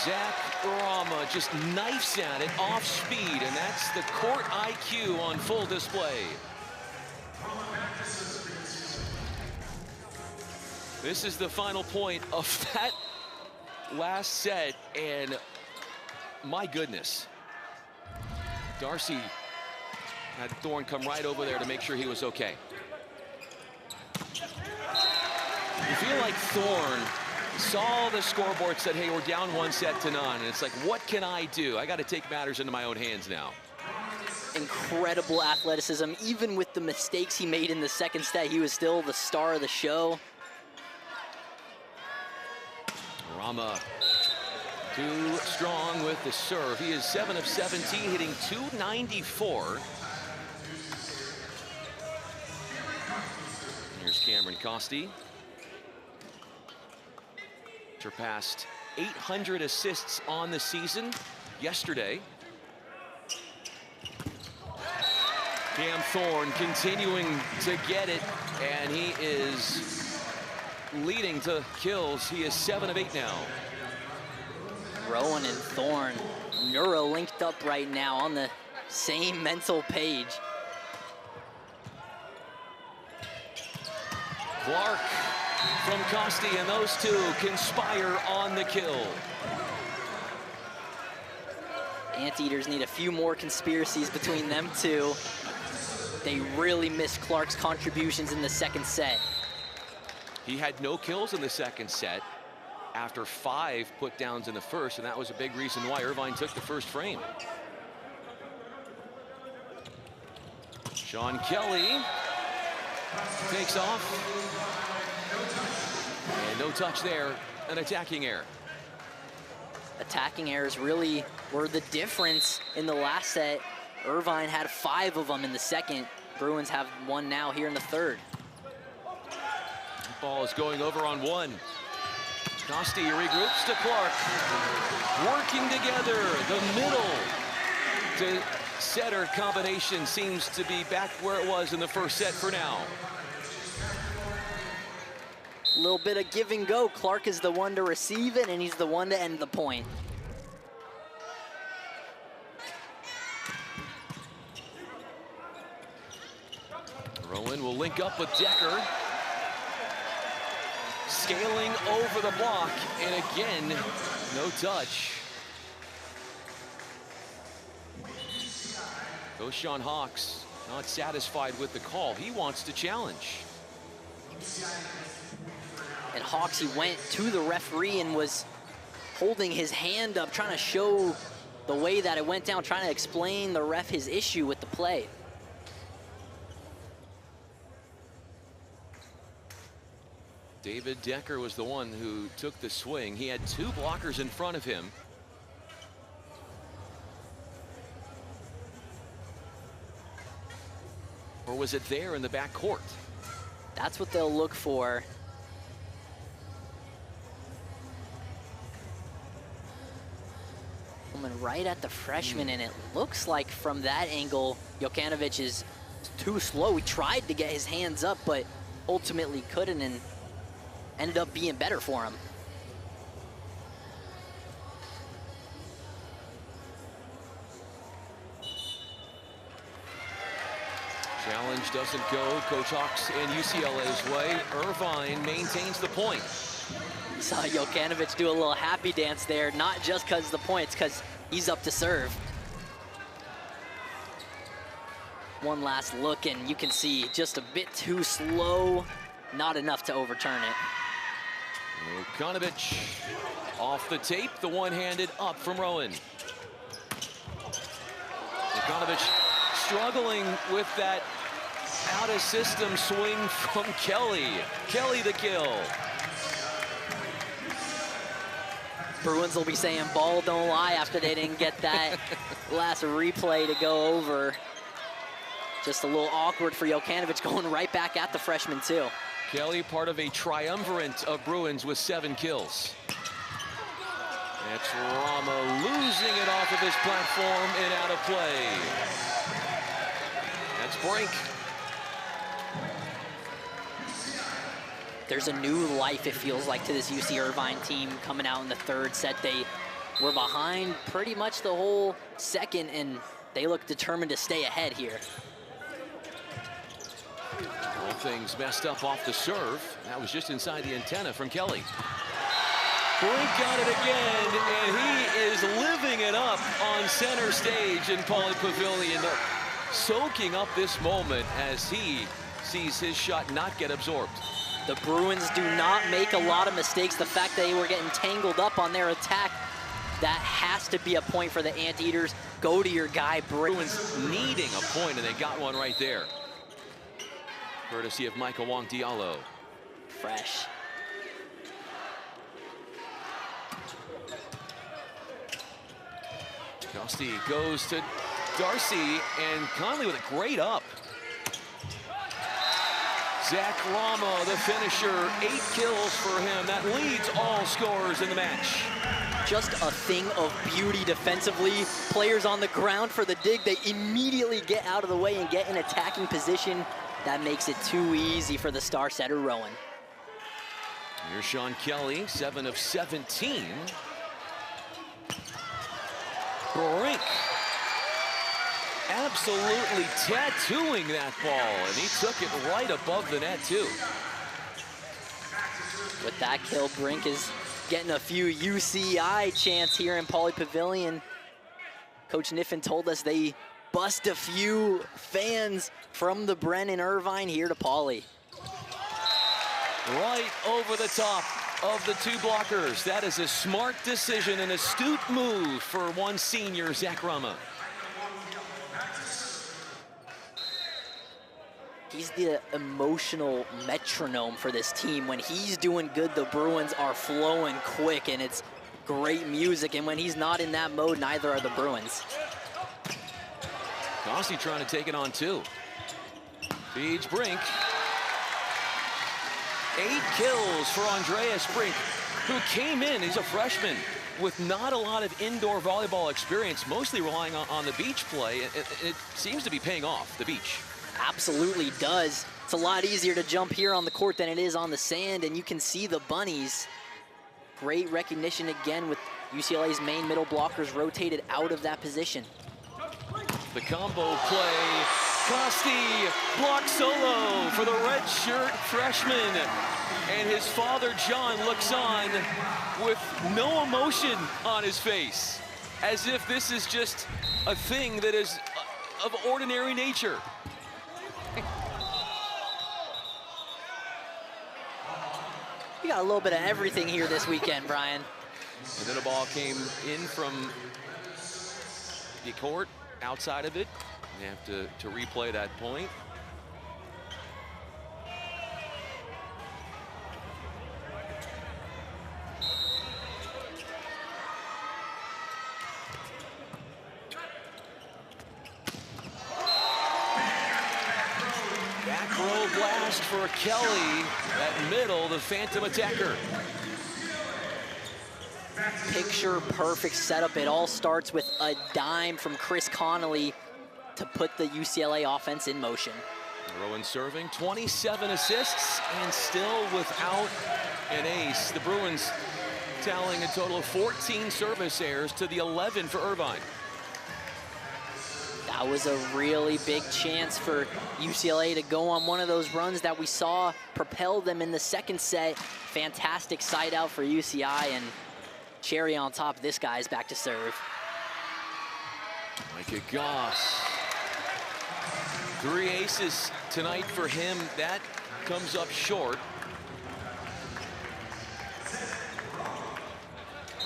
Zach Rama just knifes at it off speed, and that's the court IQ on full display. This is the final point of that last set, and my goodness. Darcy had Thorne come right over there to make sure he was okay. You feel like Thorne saw the scoreboard, said, hey, we're down 1-0, and it's like, what can I do? I got to take matters into my own hands now. Incredible athleticism. Even with the mistakes he made in the second set, he was still the star of the show. Rama too strong with the serve. He is 7 of 17, hitting .294. Here's Cameron Costi. Surpassed 800 assists on the season yesterday. Cam Thorne continuing to get it, and he is leading to kills. He is 7 of 8 now. Rowan and Thorne neuro-linked up right now on the same mental page. Clark from Costi, and those two conspire on the kill. Anteaters need a few more conspiracies between them two. They really missed Clark's contributions in the second set. He had no kills in the second set after 5 put-downs in the first, and that was a big reason why Irvine took the first frame. Sean Kelly takes off. And no touch there, an attacking error. Attacking errors really were the difference in the last set. Irvine had 5 of them in the second. Bruins have 1 now here in the third. Ball is going over on 1. Costi regroups to Clark. Working together, the middle to setter combination seems to be back where it was in the first set for now. A little bit of give and go. Clark is the one to receive it, and he's the one to end the point. Rowan will link up with Decker. Scaling over the block, and again, no touch. Goes Sean Hawks. Not satisfied with the call. He wants to challenge. And Hawks, he went to the referee and was holding his hand up, trying to show the way that it went down, trying to explain the ref his issue with the play. David Decker was the one who took the swing. He had 2 blockers in front of him. Or was it there in the back court? That's what they'll look for. Coming right at the freshman, and it looks like from that angle, Jokanovic is too slow. He tried to get his hands up, but ultimately couldn't, and ended up being better for him. Challenge doesn't go Coach Hawks and UCLA's way. Irvine maintains the point. Saw Jokanovic do a little happy dance there, not just because of the points, because he's up to serve. One last look, and you can see just a bit too slow, not enough to overturn it. Jokanovic off the tape, the one-handed up from Rowan. Jokanovic struggling with that out-of-system swing from Kelly. Kelly the kill. Bruins will be saying ball don't lie after they didn't get that last replay to go over. Just a little awkward for Jokanovic, going right back at the freshman too. Kelly part of a triumvirate of Bruins with 7 kills. That's Rama losing it off of his platform and out of play. That's Brink. There's a new life, it feels like, to this UC Irvine team coming out in the 3rd set. They were behind pretty much the whole second, and they look determined to stay ahead here. All things messed up off the serve. That was just inside the antenna from Kelly. Brink got it again, and he is living it up on center stage in Pauley Pavilion, soaking up this moment as he sees his shot not get absorbed. The Bruins do not make a lot of mistakes. The fact that they were getting tangled up on their attack, that has to be a point for the Anteaters. Go to your guy, Bruins needing a point, and they got one right there. Courtesy of Michael Wong Diallo. Fresh. Costi goes to Darcy, and Conley with a great up. Zach Rama, the finisher, 8 kills for him. That leads all scorers in the match. Just a thing of beauty defensively. Players on the ground for the dig, they immediately get out of the way and get in attacking position. That makes it too easy for the star setter, Rowan. Here's Sean Kelly, 7 of 17. Brink absolutely tattooing that ball, and he took it right above the net too. With that kill, Brink is getting a few UCI chants here in Pauley Pavilion. Coach Niffen told us they bust a few fans from the Brennan Irvine here to Pauley. Right over the top of the 2 blockers. That is a smart decision, an astute move for one senior, Zach Rama. He's the emotional metronome for this team. When he's doing good, the Bruins are flowing quick, and it's great music. And when he's not in that mode, neither are the Bruins. Costi trying to take it on 2. Feeds Brink. 8 kills for Andreas Brink, who came in, he's a freshman, with not a lot of indoor volleyball experience, mostly relying on the beach play. It seems to be paying off, the beach. Absolutely does. It's a lot easier to jump here on the court than it is on the sand, and you can see the bunnies. Great recognition again with UCLA's main middle blockers rotated out of that position. The combo play, Costi block solo for the red shirt freshman. And his father, John, looks on with no emotion on his face, as if this is just a thing that is of ordinary nature. We got a little bit of everything here this weekend, Brian. And then a ball came in from the court, outside of it. They have to replay that point. Back row blast for Kelly at middle, the phantom attacker. Picture perfect setup. It all starts with a dime from Chris Connolly to put the UCLA offense in motion. Rowan serving, 27 assists and still without an ace. The Bruins tallying a total of 14 service errors to the 11 for Irvine. That was a really big chance for UCLA to go on one of those runs that we saw propel them in the second set. Fantastic side out for UCI, and cherry on top, this guy's back to serve. Micah Goss. 3 aces tonight for him. That comes up short.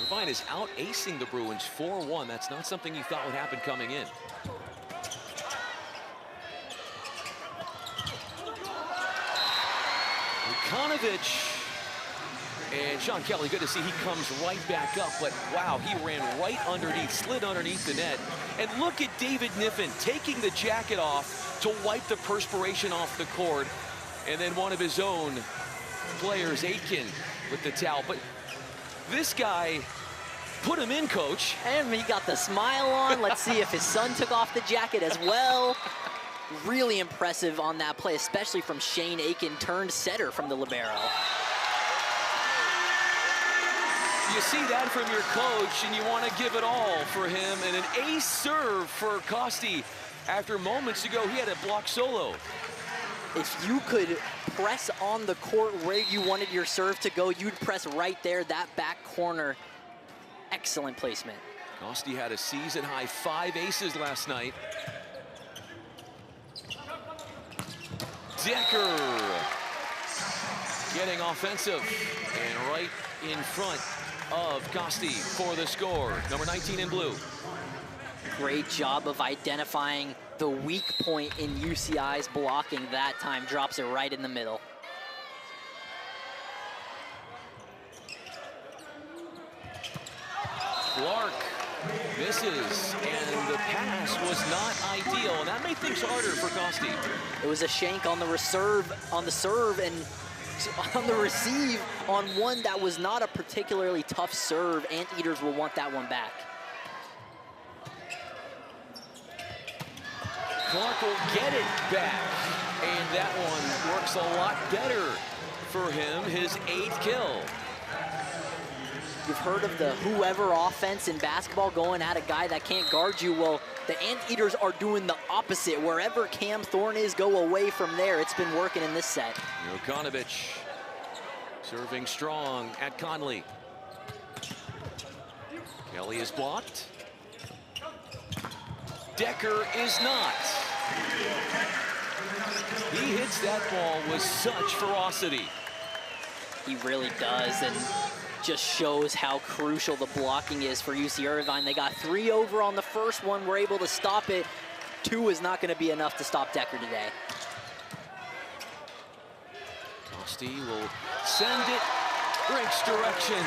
Irvine is out acing the Bruins 4-1. That's not something you thought would happen coming in. Vukonovic. And Sean Kelly, good to see he comes right back up, but wow, he ran right underneath, slid underneath the net. And look at David Niffen taking the jacket off to wipe the perspiration off the court. And then one of his own players, Aitken, with the towel. But this guy put him in, coach. And he got the smile on. Let's see if his son took off the jacket as well. Really impressive on that play, especially from Shane Aitken, turned setter from the libero. You see that from your coach, and you want to give it all for him. And an ace serve for Costi after moments ago he had a block solo. If you could press on the court where you wanted your serve to go, you'd press right there, that back corner. Excellent placement. Costi had a season-high 5 aces last night. Decker getting offensive and right in front of Costi for the score. Number 19 in blue. Great job of identifying the weak point in UCI's blocking that time. Drops it right in the middle. Clark misses, and the pass was not ideal, and that made things harder for Costi. It was a shank on the serve, and on the receive on one that was not a particularly tough serve. Anteaters will want that one back. Clark will get it back, and that one works a lot better for him, his 8th kill. You've heard of the whoever offense in basketball, going at a guy that can't guard you. Well, the Anteaters are doing the opposite. Wherever Cam Thorne is, go away from there. It's been working in this set. Vukonovic serving strong at Conley. Kelly is blocked. Decker is not. He hits that ball with such ferocity. He really does, and just shows how crucial the blocking is for UC Irvine. They got 3 over on the first one, were able to stop it. 2 is not going to be enough to stop Decker today. Costi will send it Brink's direction.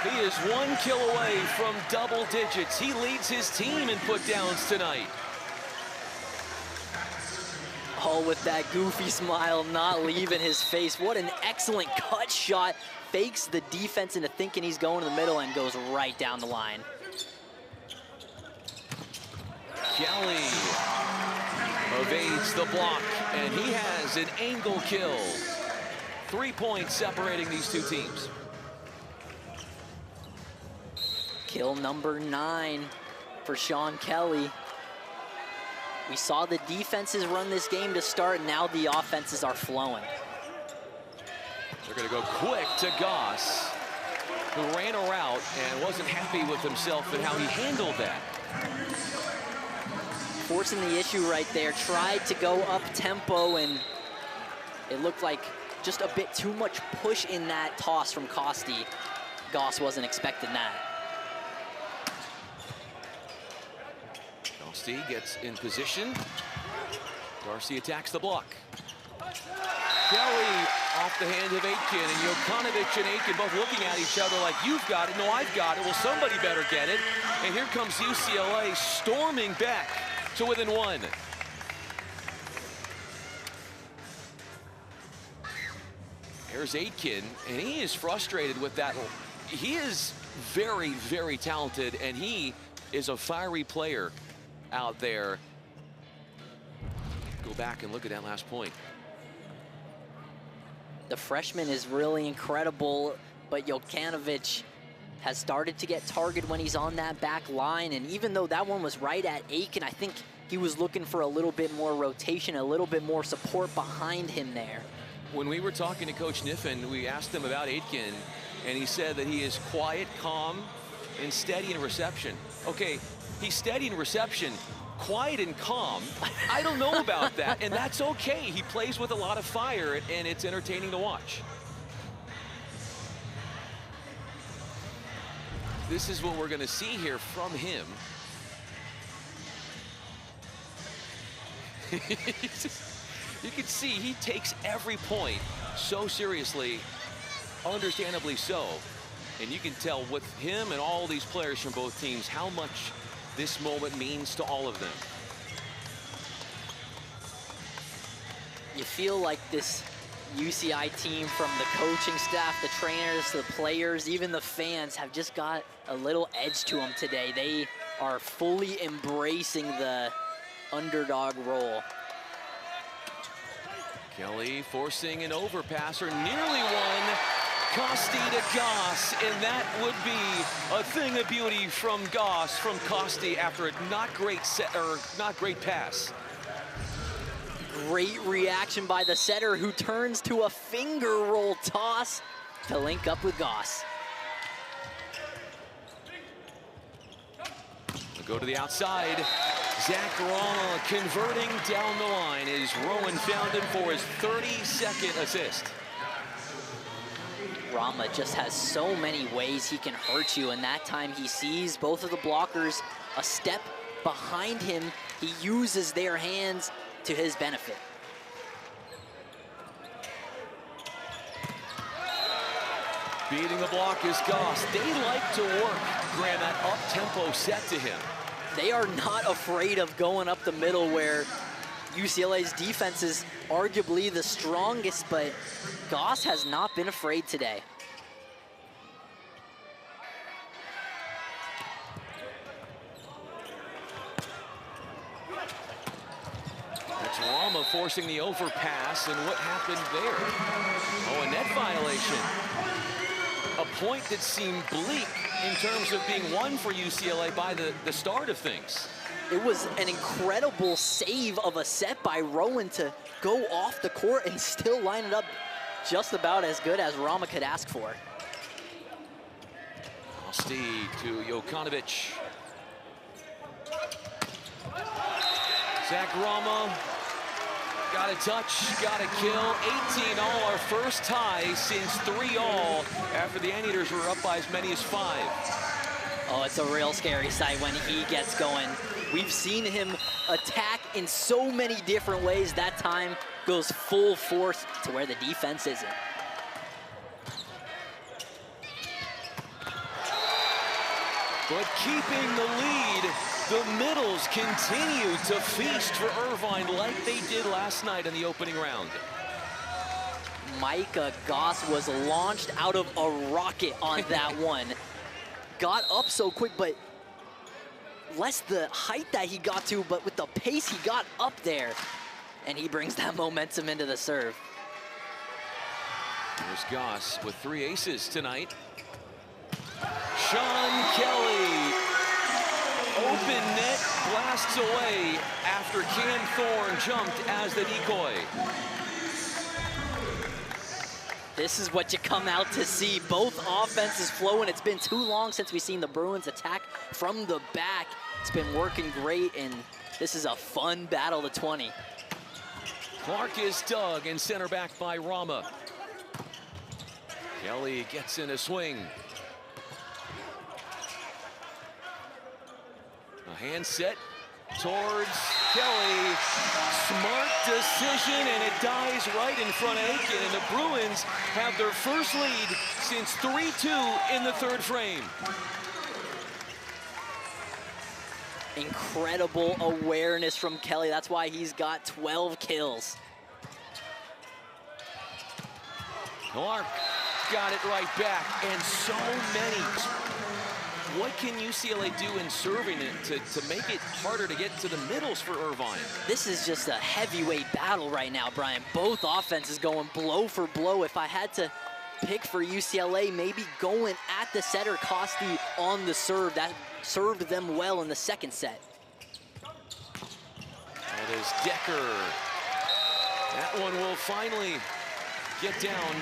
He is 1 kill away from double digits. He leads his team in put-downs tonight. All with that goofy smile not leaving his face. What an excellent cut shot. Fakes the defense into thinking he's going to the middle and goes right down the line. Kelly evades the block, and he has an angle kill. 3 points separating these two teams. Kill number 9 for Sean Kelly. We saw the defenses run this game to start, and now the offenses are flowing. They're going to go quick to Goss, who ran a route and wasn't happy with himself and how he handled that. Forcing the issue right there, tried to go up tempo, and it looked like just a bit too much push in that toss from Costi. Goss wasn't expecting that. Costi gets in position. Darcy attacks the block. Kelly off the hand of Aitken, and Jokanovic and Aitken both looking at each other like, you've got it, no, I've got it. Well, somebody better get it. And here comes UCLA storming back to within one. There's Aitken, and he is frustrated with that. He is very, very talented, and he is a fiery player out there. Go back and look at that last point. The freshman is really incredible, but Jokanovic has started to get targeted when he's on that back line. And even though that one was right at Aitken, I think he was looking for a little bit more rotation, a little bit more support behind him there. When we were talking to Coach Niffen, we asked him about Aitken, and he said that he is quiet, calm, and steady in reception. Okay, he's steady in reception. Quiet and calm, I don't know about that, and that's okay. He plays with a lot of fire, and it's entertaining to watch. This is what we're going to see here from him. You can see he takes every point so seriously, understandably so, and you can tell with him and all these players from both teams how much this moment means to all of them. You feel like this UCI team, from the coaching staff, the trainers, the players, even the fans, have just got a little edge to them today. They are fully embracing the underdog role. Kelly forcing an overpass, or nearly one. Costi to Goss, and that would be a thing of beauty from Goss, from Costi, after a not great set, or not great pass. Great reaction by the setter, who turns to a finger roll toss to link up with Goss. We'll go to the outside. Zach Rama converting down the line as Rowan found him for his 32nd assist. Rama just has so many ways he can hurt you, and that time he sees both of the blockers a step behind him. He uses their hands to his benefit. Beating the block is Goss. They like to work, Graham, that up-tempo set to him. They are not afraid of going up the middle, where UCLA's defense is arguably the strongest, but Goss has not been afraid today. That's Rama forcing the overpass, and what happened there? Oh, a net violation. A point that seemed bleak in terms of being won for UCLA by the start of things. It was an incredible save of a set by Rowan to go off the court and still line it up just about as good as Rama could ask for. Costi to Jokanovic. Zach Rama got a touch, got a kill. 18-all, our first tie since 3-all after the Anteaters were up by as many as 5. Oh, it's a real scary sight when he gets going. We've seen him attack in so many different ways. That time goes full force to where the defense isn't. But keeping the lead, the middles continue to feast for Irvine like they did last night in the opening round. Micah Goss was launched out of a rocket on that one. Got up so quick, but less the height that he got to, but with the pace he got up there. And he brings that momentum into the serve. There's Goss with 3 aces tonight. Sean Kelly, open net, blasts away after Cam Thorne jumped as the decoy. This is what you come out to see. Both offenses flowing. It's been too long since we've seen the Bruins attack from the back. It's been working great, and this is a fun battle to 20. Clark is dug and center back by Rama. Kelly gets in a swing. A hand set towards Kelly. Smart decision, and it dies right in front of Aiken. And the Bruins have their first lead since 3-2 in the third frame. Incredible awareness from Kelly. That's why he's got 12 kills. Clark got it right back, and so many. What can UCLA do in serving it to make it harder to get to the middles for Irvine? This is just a heavyweight battle right now, Brian. Both offenses going blow for blow. If I had to pick for UCLA, maybe going at the setter, Costi on the serve. That served them well in the second set. That is Decker. That one will finally get down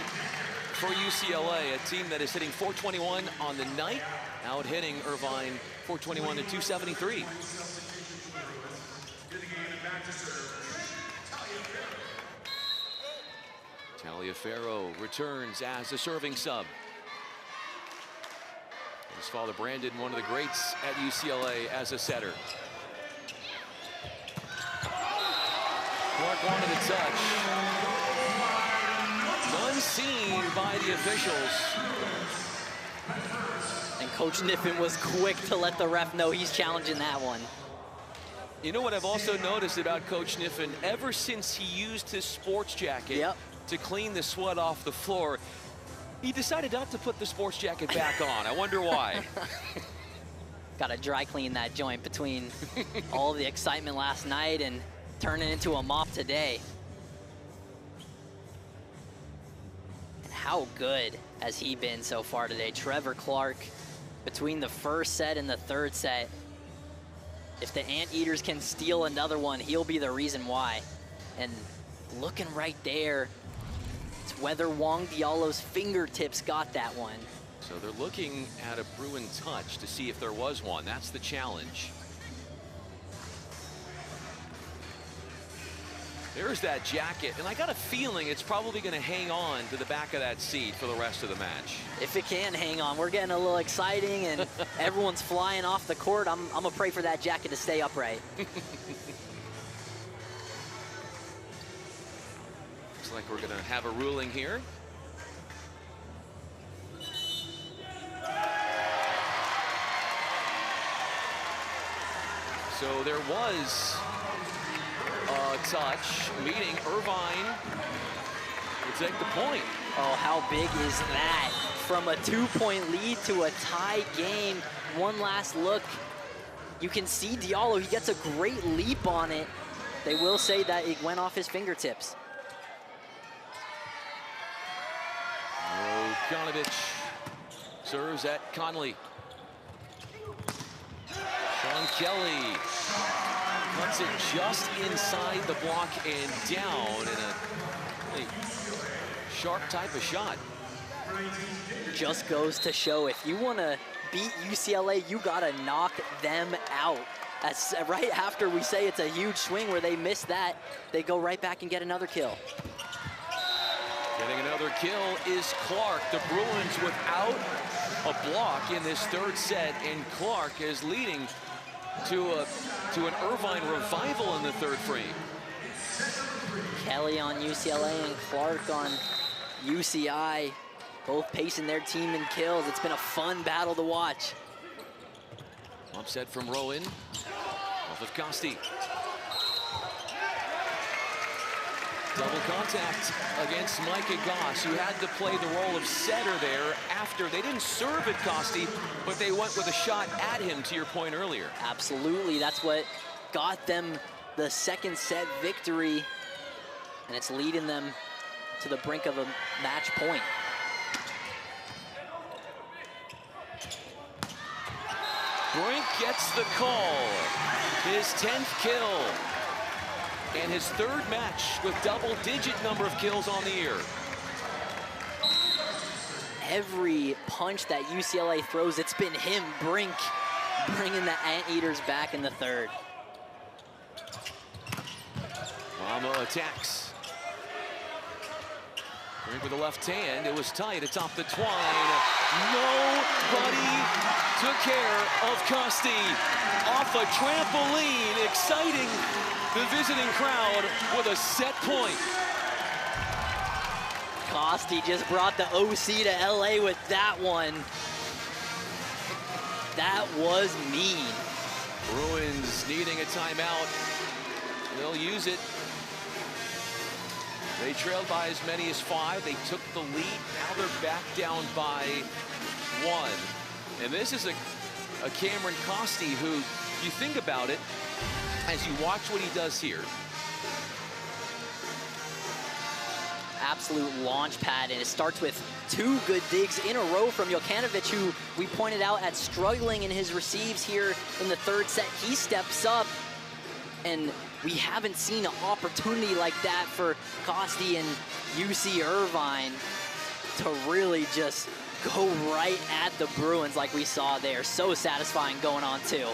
for UCLA, a team that is hitting .421 on the night, out hitting Irvine .421 to .273. Taliaferro returns as a serving sub. His father Brandon, one of the greats at UCLA as a setter. Clark wanted a touch. None seen by the officials. And Coach Niffen was quick to let the ref know he's challenging that one. You know what I've also noticed about Coach Niffen, ever since he used his sports jacket to clean the sweat off the floor, he decided not to put the sports jacket back on. I wonder why. Got to dry clean that joint between all the excitement last night and turn it into a mop today. And how good has he been so far today? Trevor Clark, between the first set and the third set, if the Anteaters can steal another one, he'll be the reason why. And looking right there, it's whether Wong Diallo's fingertips got that one. So they're looking at a Bruin touch to see if there was one. That's the challenge. There's that jacket, and I got a feeling it's probably going to hang on to the back of that seat for the rest of the match. If it can hang on, we're getting a little exciting, and everyone's flying off the court. I'm gonna pray for that jacket to stay upright. Looks like we're going to have a ruling here. So there was a touch, meaning Irvine will take the point. Oh, how big is that? From a 2-point lead to a tie game. One last look. You can see Diallo, he gets a great leap on it. They will say that it went off his fingertips. Jonovich serves at Conley. Sean Kelly cuts it just inside the block and down in a really sharp type of shot. Just goes to show, if you want to beat UCLA, you got to knock them out. That's right after we say it's a huge swing where they miss that, they go right back and get another kill. Getting another kill is Clark. The Bruins without a block in this third set, and Clark is leading to an Irvine revival in the third frame. Kelly on UCLA and Clark on UCI, both pacing their team in kills. It's been a fun battle to watch. Upset from Rowan, off of Costi. Double contact against Micah Goss, who had to play the role of setter there after they didn't serve at Costi, but they went with a shot at him, to your point earlier. Absolutely, that's what got them the second set victory, and it's leading them to the brink of a match point. Brink gets the call, his 10th kill, and his third match with double-digit number of kills on the year. Every punch that UCLA throws, it's been him, Brink, bringing the Anteaters back in the third. Rama attacks. With the left hand, it was tight atop the twine. Nobody took care of Costi. Off a trampoline, exciting the visiting crowd with a set point. Costi just brought the OC to LA with that one. That was mean. Bruins needing a timeout. They'll use it. They trailed by as many as 5. They took the lead. Now they're back down by 1. And this is a Cameron Costi who, you think about it, as you watch what he does here. Absolute launch pad, and it starts with 2 good digs in a row from Jokanovic, who we pointed out at struggling in his receives here in the 3rd set. He steps up, and we haven't seen an opportunity like that for Costi and UC Irvine to really just go right at the Bruins like we saw there. So satisfying going on too.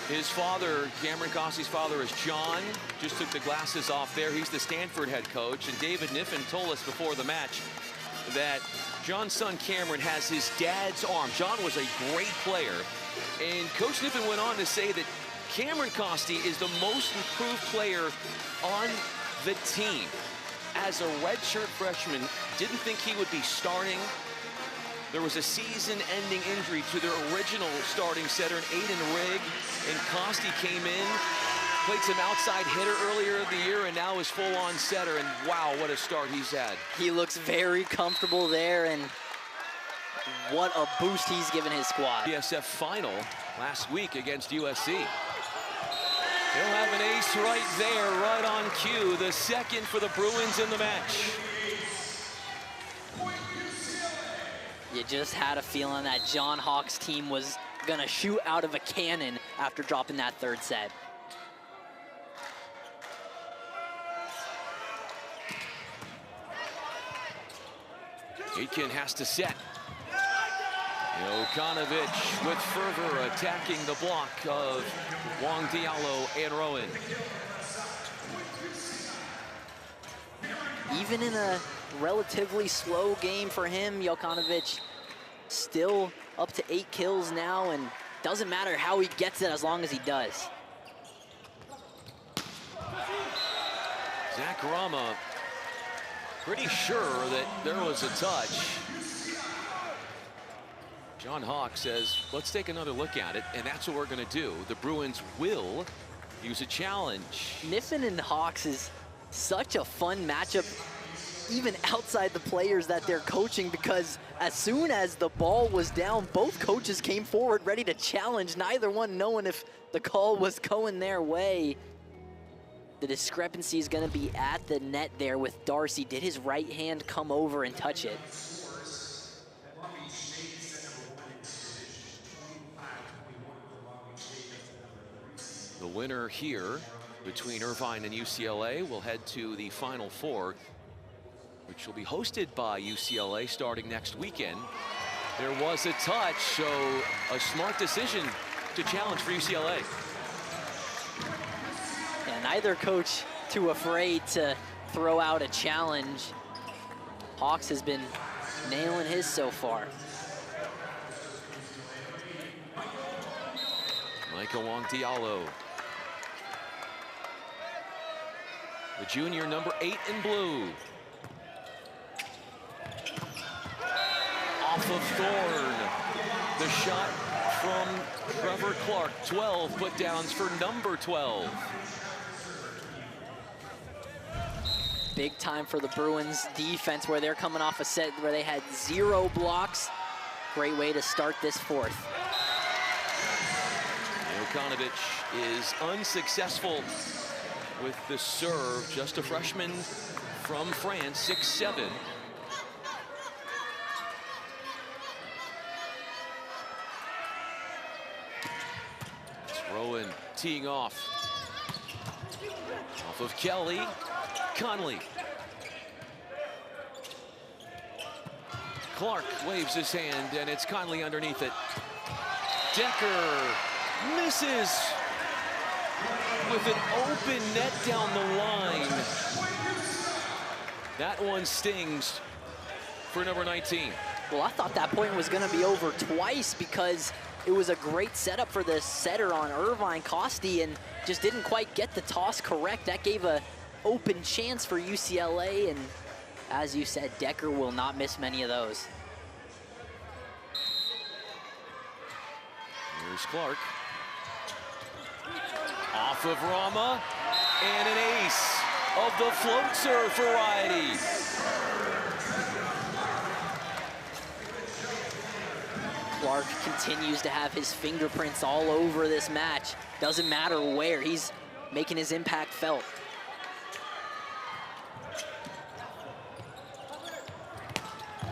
His father, Cameron Costi's father, is John. Just took the glasses off there. He's the Stanford head coach. And David Niffen told us before the match that John's son Cameron has his dad's arm. John was a great player. And Coach Niffen went on to say that Cameron Costi is the most improved player on the team. As a redshirt freshman, didn't think he would be starting. There was a season-ending injury to their original starting setter, Aiden Rigg, and Costi came in, played some outside hitter earlier in the year, and now is full-on setter, and wow, what a start he's had. He looks very comfortable there, and what a boost he's given his squad. PSF final last week against USC. He'll have an ace right there, right on cue. The second for the Bruins in the match. You just had a feeling that John Hawk's team was gonna shoot out of a cannon after dropping that 3rd set. Aitken has to set. Jokanovic with fervor attacking the block of Wong Diallo and Rowan. Even in a relatively slow game for him, Jokanovic still up to 8 kills now, and doesn't matter how he gets it as long as he does. Zach Rama pretty sure that there was a touch. John Hawk says, let's take another look at it, and that's what we're going to do. The Bruins will use a challenge. Niffen and Hawks is such a fun matchup, even outside the players that they're coaching, because as soon as the ball was down, both coaches came forward ready to challenge, neither one knowing if the call was going their way. The discrepancy is going to be at the net there with Darcy. Did his right hand come over and touch it? The winner here between Irvine and UCLA will head to the Final Four, which will be hosted by UCLA starting next weekend. There was a touch, so a smart decision to challenge for UCLA. Yeah, neither coach too afraid to throw out a challenge. Hawks has been nailing his so far. Michael Wong Diallo. The junior, number 8 in blue. Off of Thorne. The shot from Trevor Clark. 12 put downs for number 12. Big time for the Bruins defense, where they're coming off a set where they had 0 blocks. Great way to start this 4th. Jokanovic is unsuccessful with the serve. Just a freshman from France, 6'7". It's Rowan teeing off. Off of Kelly. Conley. Clark waves his hand, and it's Conley underneath it. Decker misses with an open net down the line. That one stings. for number 19. Well, I thought that point was going to be over twice because it was a great setup for the setter on Irvine, Costi, and just didn't quite get the toss correct. That gave a open chance for UCLA, and as you said, Decker will not miss many of those. Here's Clark. Off of Rama, and an ace of the float serve variety. Clark continues to have his fingerprints all over this match. Doesn't matter where, he's making his impact felt.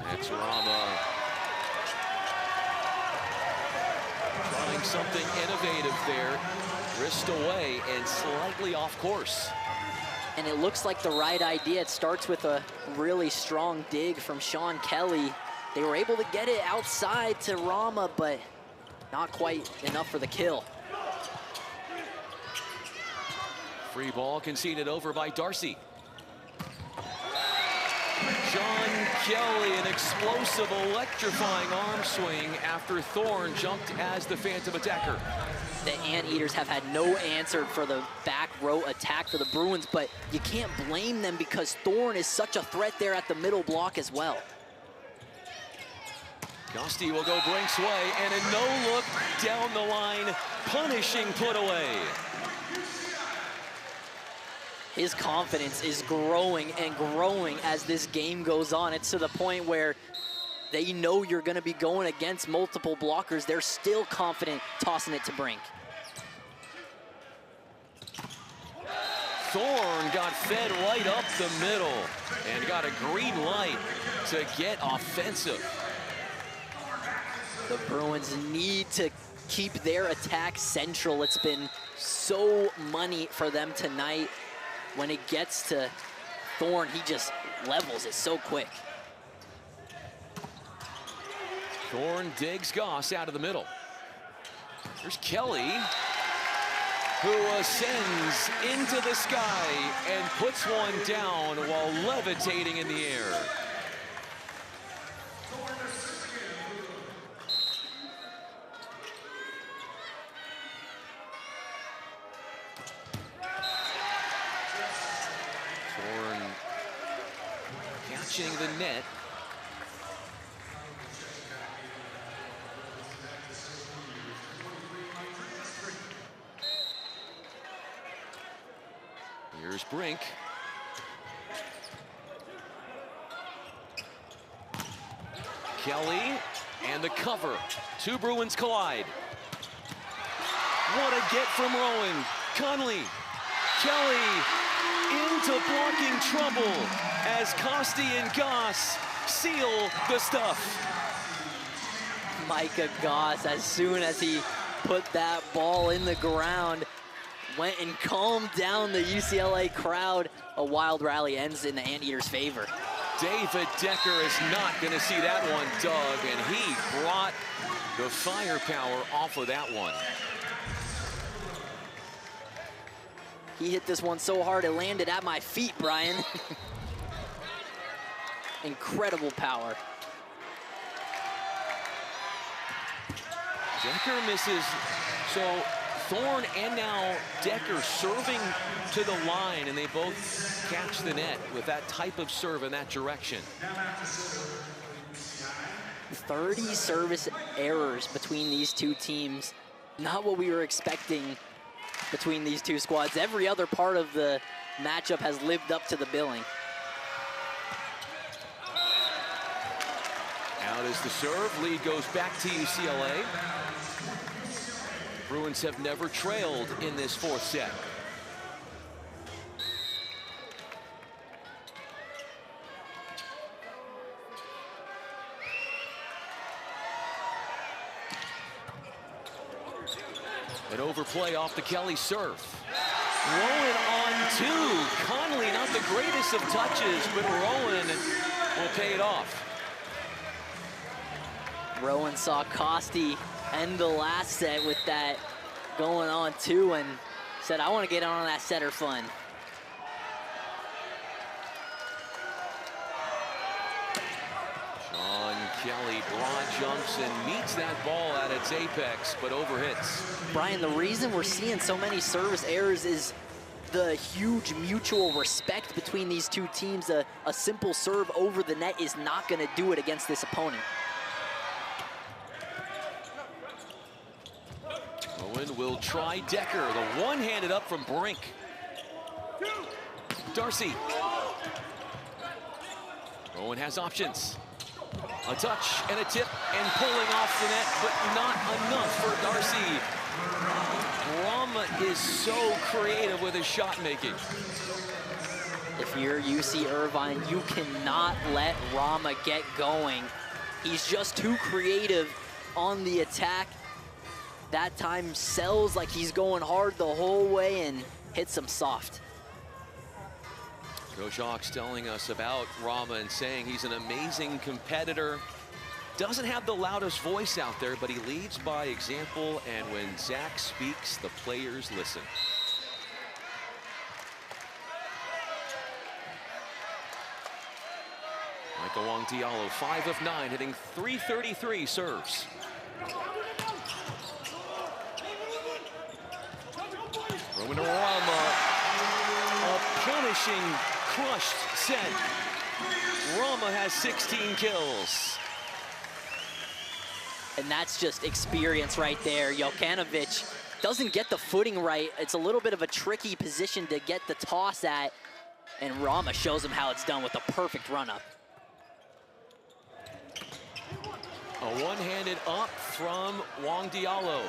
That's Rama. Trying something innovative there. Wrist away and slightly off course. And it looks like the right idea. It starts with a really strong dig from Sean Kelly. They were able to get it outside to Rama, but not quite enough for the kill. Free ball conceded over by Darcy. Sean Kelly, an explosive, electrifying arm swing after Thorne jumped as the phantom attacker. The Anteaters have had no answer for the back row attack for the Bruins, but you can't blame them because Thorne is such a threat there at the middle block as well. Costi will go Brink's way, and a no-look down the line, punishing put away. His confidence is growing and growing as this game goes on. It's to the point where they know you're going to be going against multiple blockers. They're still confident tossing it to Brink. Thorne got fed right up the middle and got a green light to get offensive. The Bruins need to keep their attack central. It's been so money for them tonight. When it gets to Thorne, he just levels it so quick. Thorne digs Goss out of the middle. There's Kelly, who ascends into the sky and puts one down while levitating in the air. Catching the net. Here's Brink. Kelly and the cover. Two Bruins collide. What a get from Rowan. Conley. Kelly into blocking trouble as Costi and Goss seal the stuff. Micah Goss, as soon as he put that ball in the ground, went and calmed down the UCLA crowd. A wild rally ends in the Anteaters' favor. David Decker is not going to see that one dug, and he brought the firepower off of that one. He hit this one so hard it landed at my feet, Brian. Incredible power. Decker misses. So Thorne and now Decker serving to the line, and they both catch the net with that type of serve in that direction. 30 service errors between these two teams. Not what we were expecting between these two squads. Every other part of the matchup has lived up to the billing. Out is the serve. Lead goes back to UCLA. Bruins have never trailed in this fourth set. An overplay off the Kelly serve. Rowan on two. Conley, not the greatest of touches, but Rowan will pay it off. Rowan saw Costi end the last set with that going on two and said, I want to get on that setter fun. Shelley broad jumps and meets that ball at its apex, but overhits. Brian, the reason we're seeing so many service errors is the huge mutual respect between these two teams. A simple serve over the net is not going to do it against this opponent. Owen will try Decker. The one-handed up from Brink. Darcy. Owen has options. A touch and a tip and pulling off the net, but not enough for Darcy. Rama is so creative with his shot making. If you're UC Irvine, you cannot let Rama get going. He's just too creative on the attack. That time sells like he's going hard the whole way and hits him soft. Coach Hawks telling us about Rama and saying he's an amazing competitor. Doesn't have the loudest voice out there, but he leads by example, and when Zach speaks, the players listen. Michael Wong Diallo, 5 of 9, hitting .333 serves. Roman Rama, a punishing, crushed set. Rama has 16 kills. And that's just experience right there. Jokanovic doesn't get the footing right. It's a little bit of a tricky position to get the toss at, and Rama shows him how it's done with a perfect run-up. A one-handed up from Wong Diallo.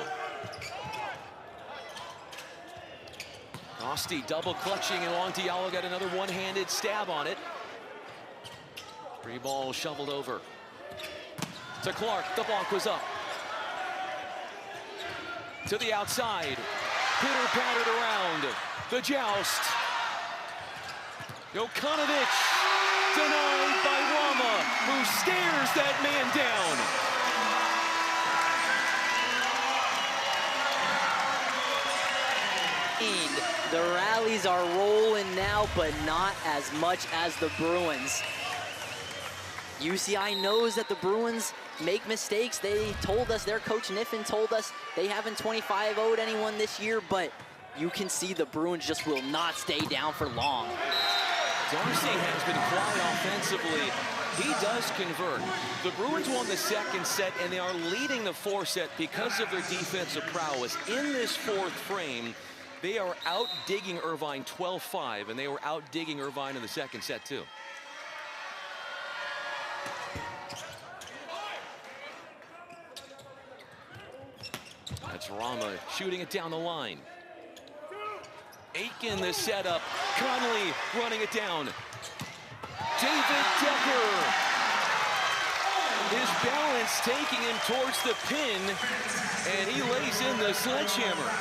Costi double clutching, and Wong Diallo got another one-handed stab on it. Free ball shoveled over to Clark. The block was up. To the outside. Pitter-pattered around. The joust. Jokanovic denied by Rama, who stares that man down. The rallies are rolling now, but not as much as the Bruins. UCI knows that the Bruins make mistakes. They told us, their coach Niffen told us they haven't 25-0'd anyone this year, but you can see the Bruins just will not stay down for long. Darcy has been quiet offensively. He does convert. The Bruins won the second set, and they are leading the fourth set because of their defensive prowess. In this fourth frame, they are out-digging Irvine 12-5, and they were out-digging Irvine in the second set, too. That's Rama shooting it down the line. Aiken the setup. Connolly running it down. David Decker. His balance taking him towards the pin, and he lays in the sledgehammer.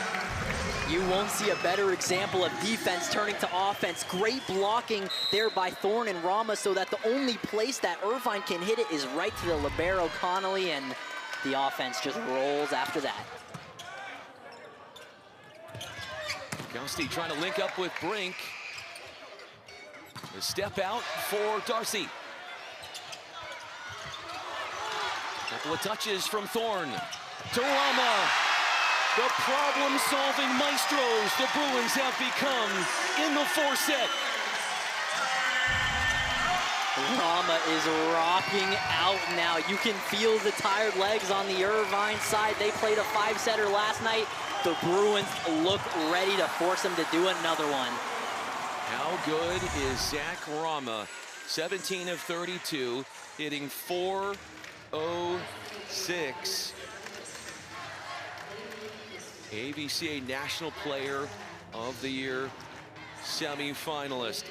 You won't see a better example of defense turning to offense. Great blocking there by Thorne and Rama, so that the only place that Irvine can hit it is right to the libero Connolly, and the offense just rolls after that. Costi trying to link up with Brink. A step out for Darcy. Couple of touches from Thorne to Rama. The problem-solving maestros the Bruins have become in the fourth set. Rama is rocking out now. You can feel the tired legs on the Irvine side. They played a 5-setter last night. The Bruins look ready to force them to do another one. How good is Zach Rama? 17 of 32, hitting .406. AVCA National Player of the Year semifinalist.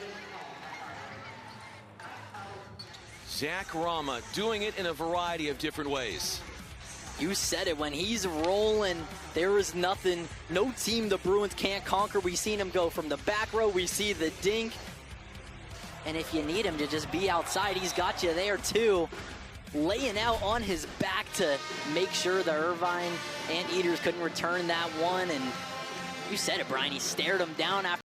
Zach Rama doing it in a variety of different ways. You said it, when he's rolling, there is nothing, no team the Bruins can't conquer. We've seen him go from the back row, we see the dink. And if you need him to just be outside, he's got you there too. Laying out on his back to make sure the Irvine Anteaters couldn't return that one. And you said it, Brian, he stared him down after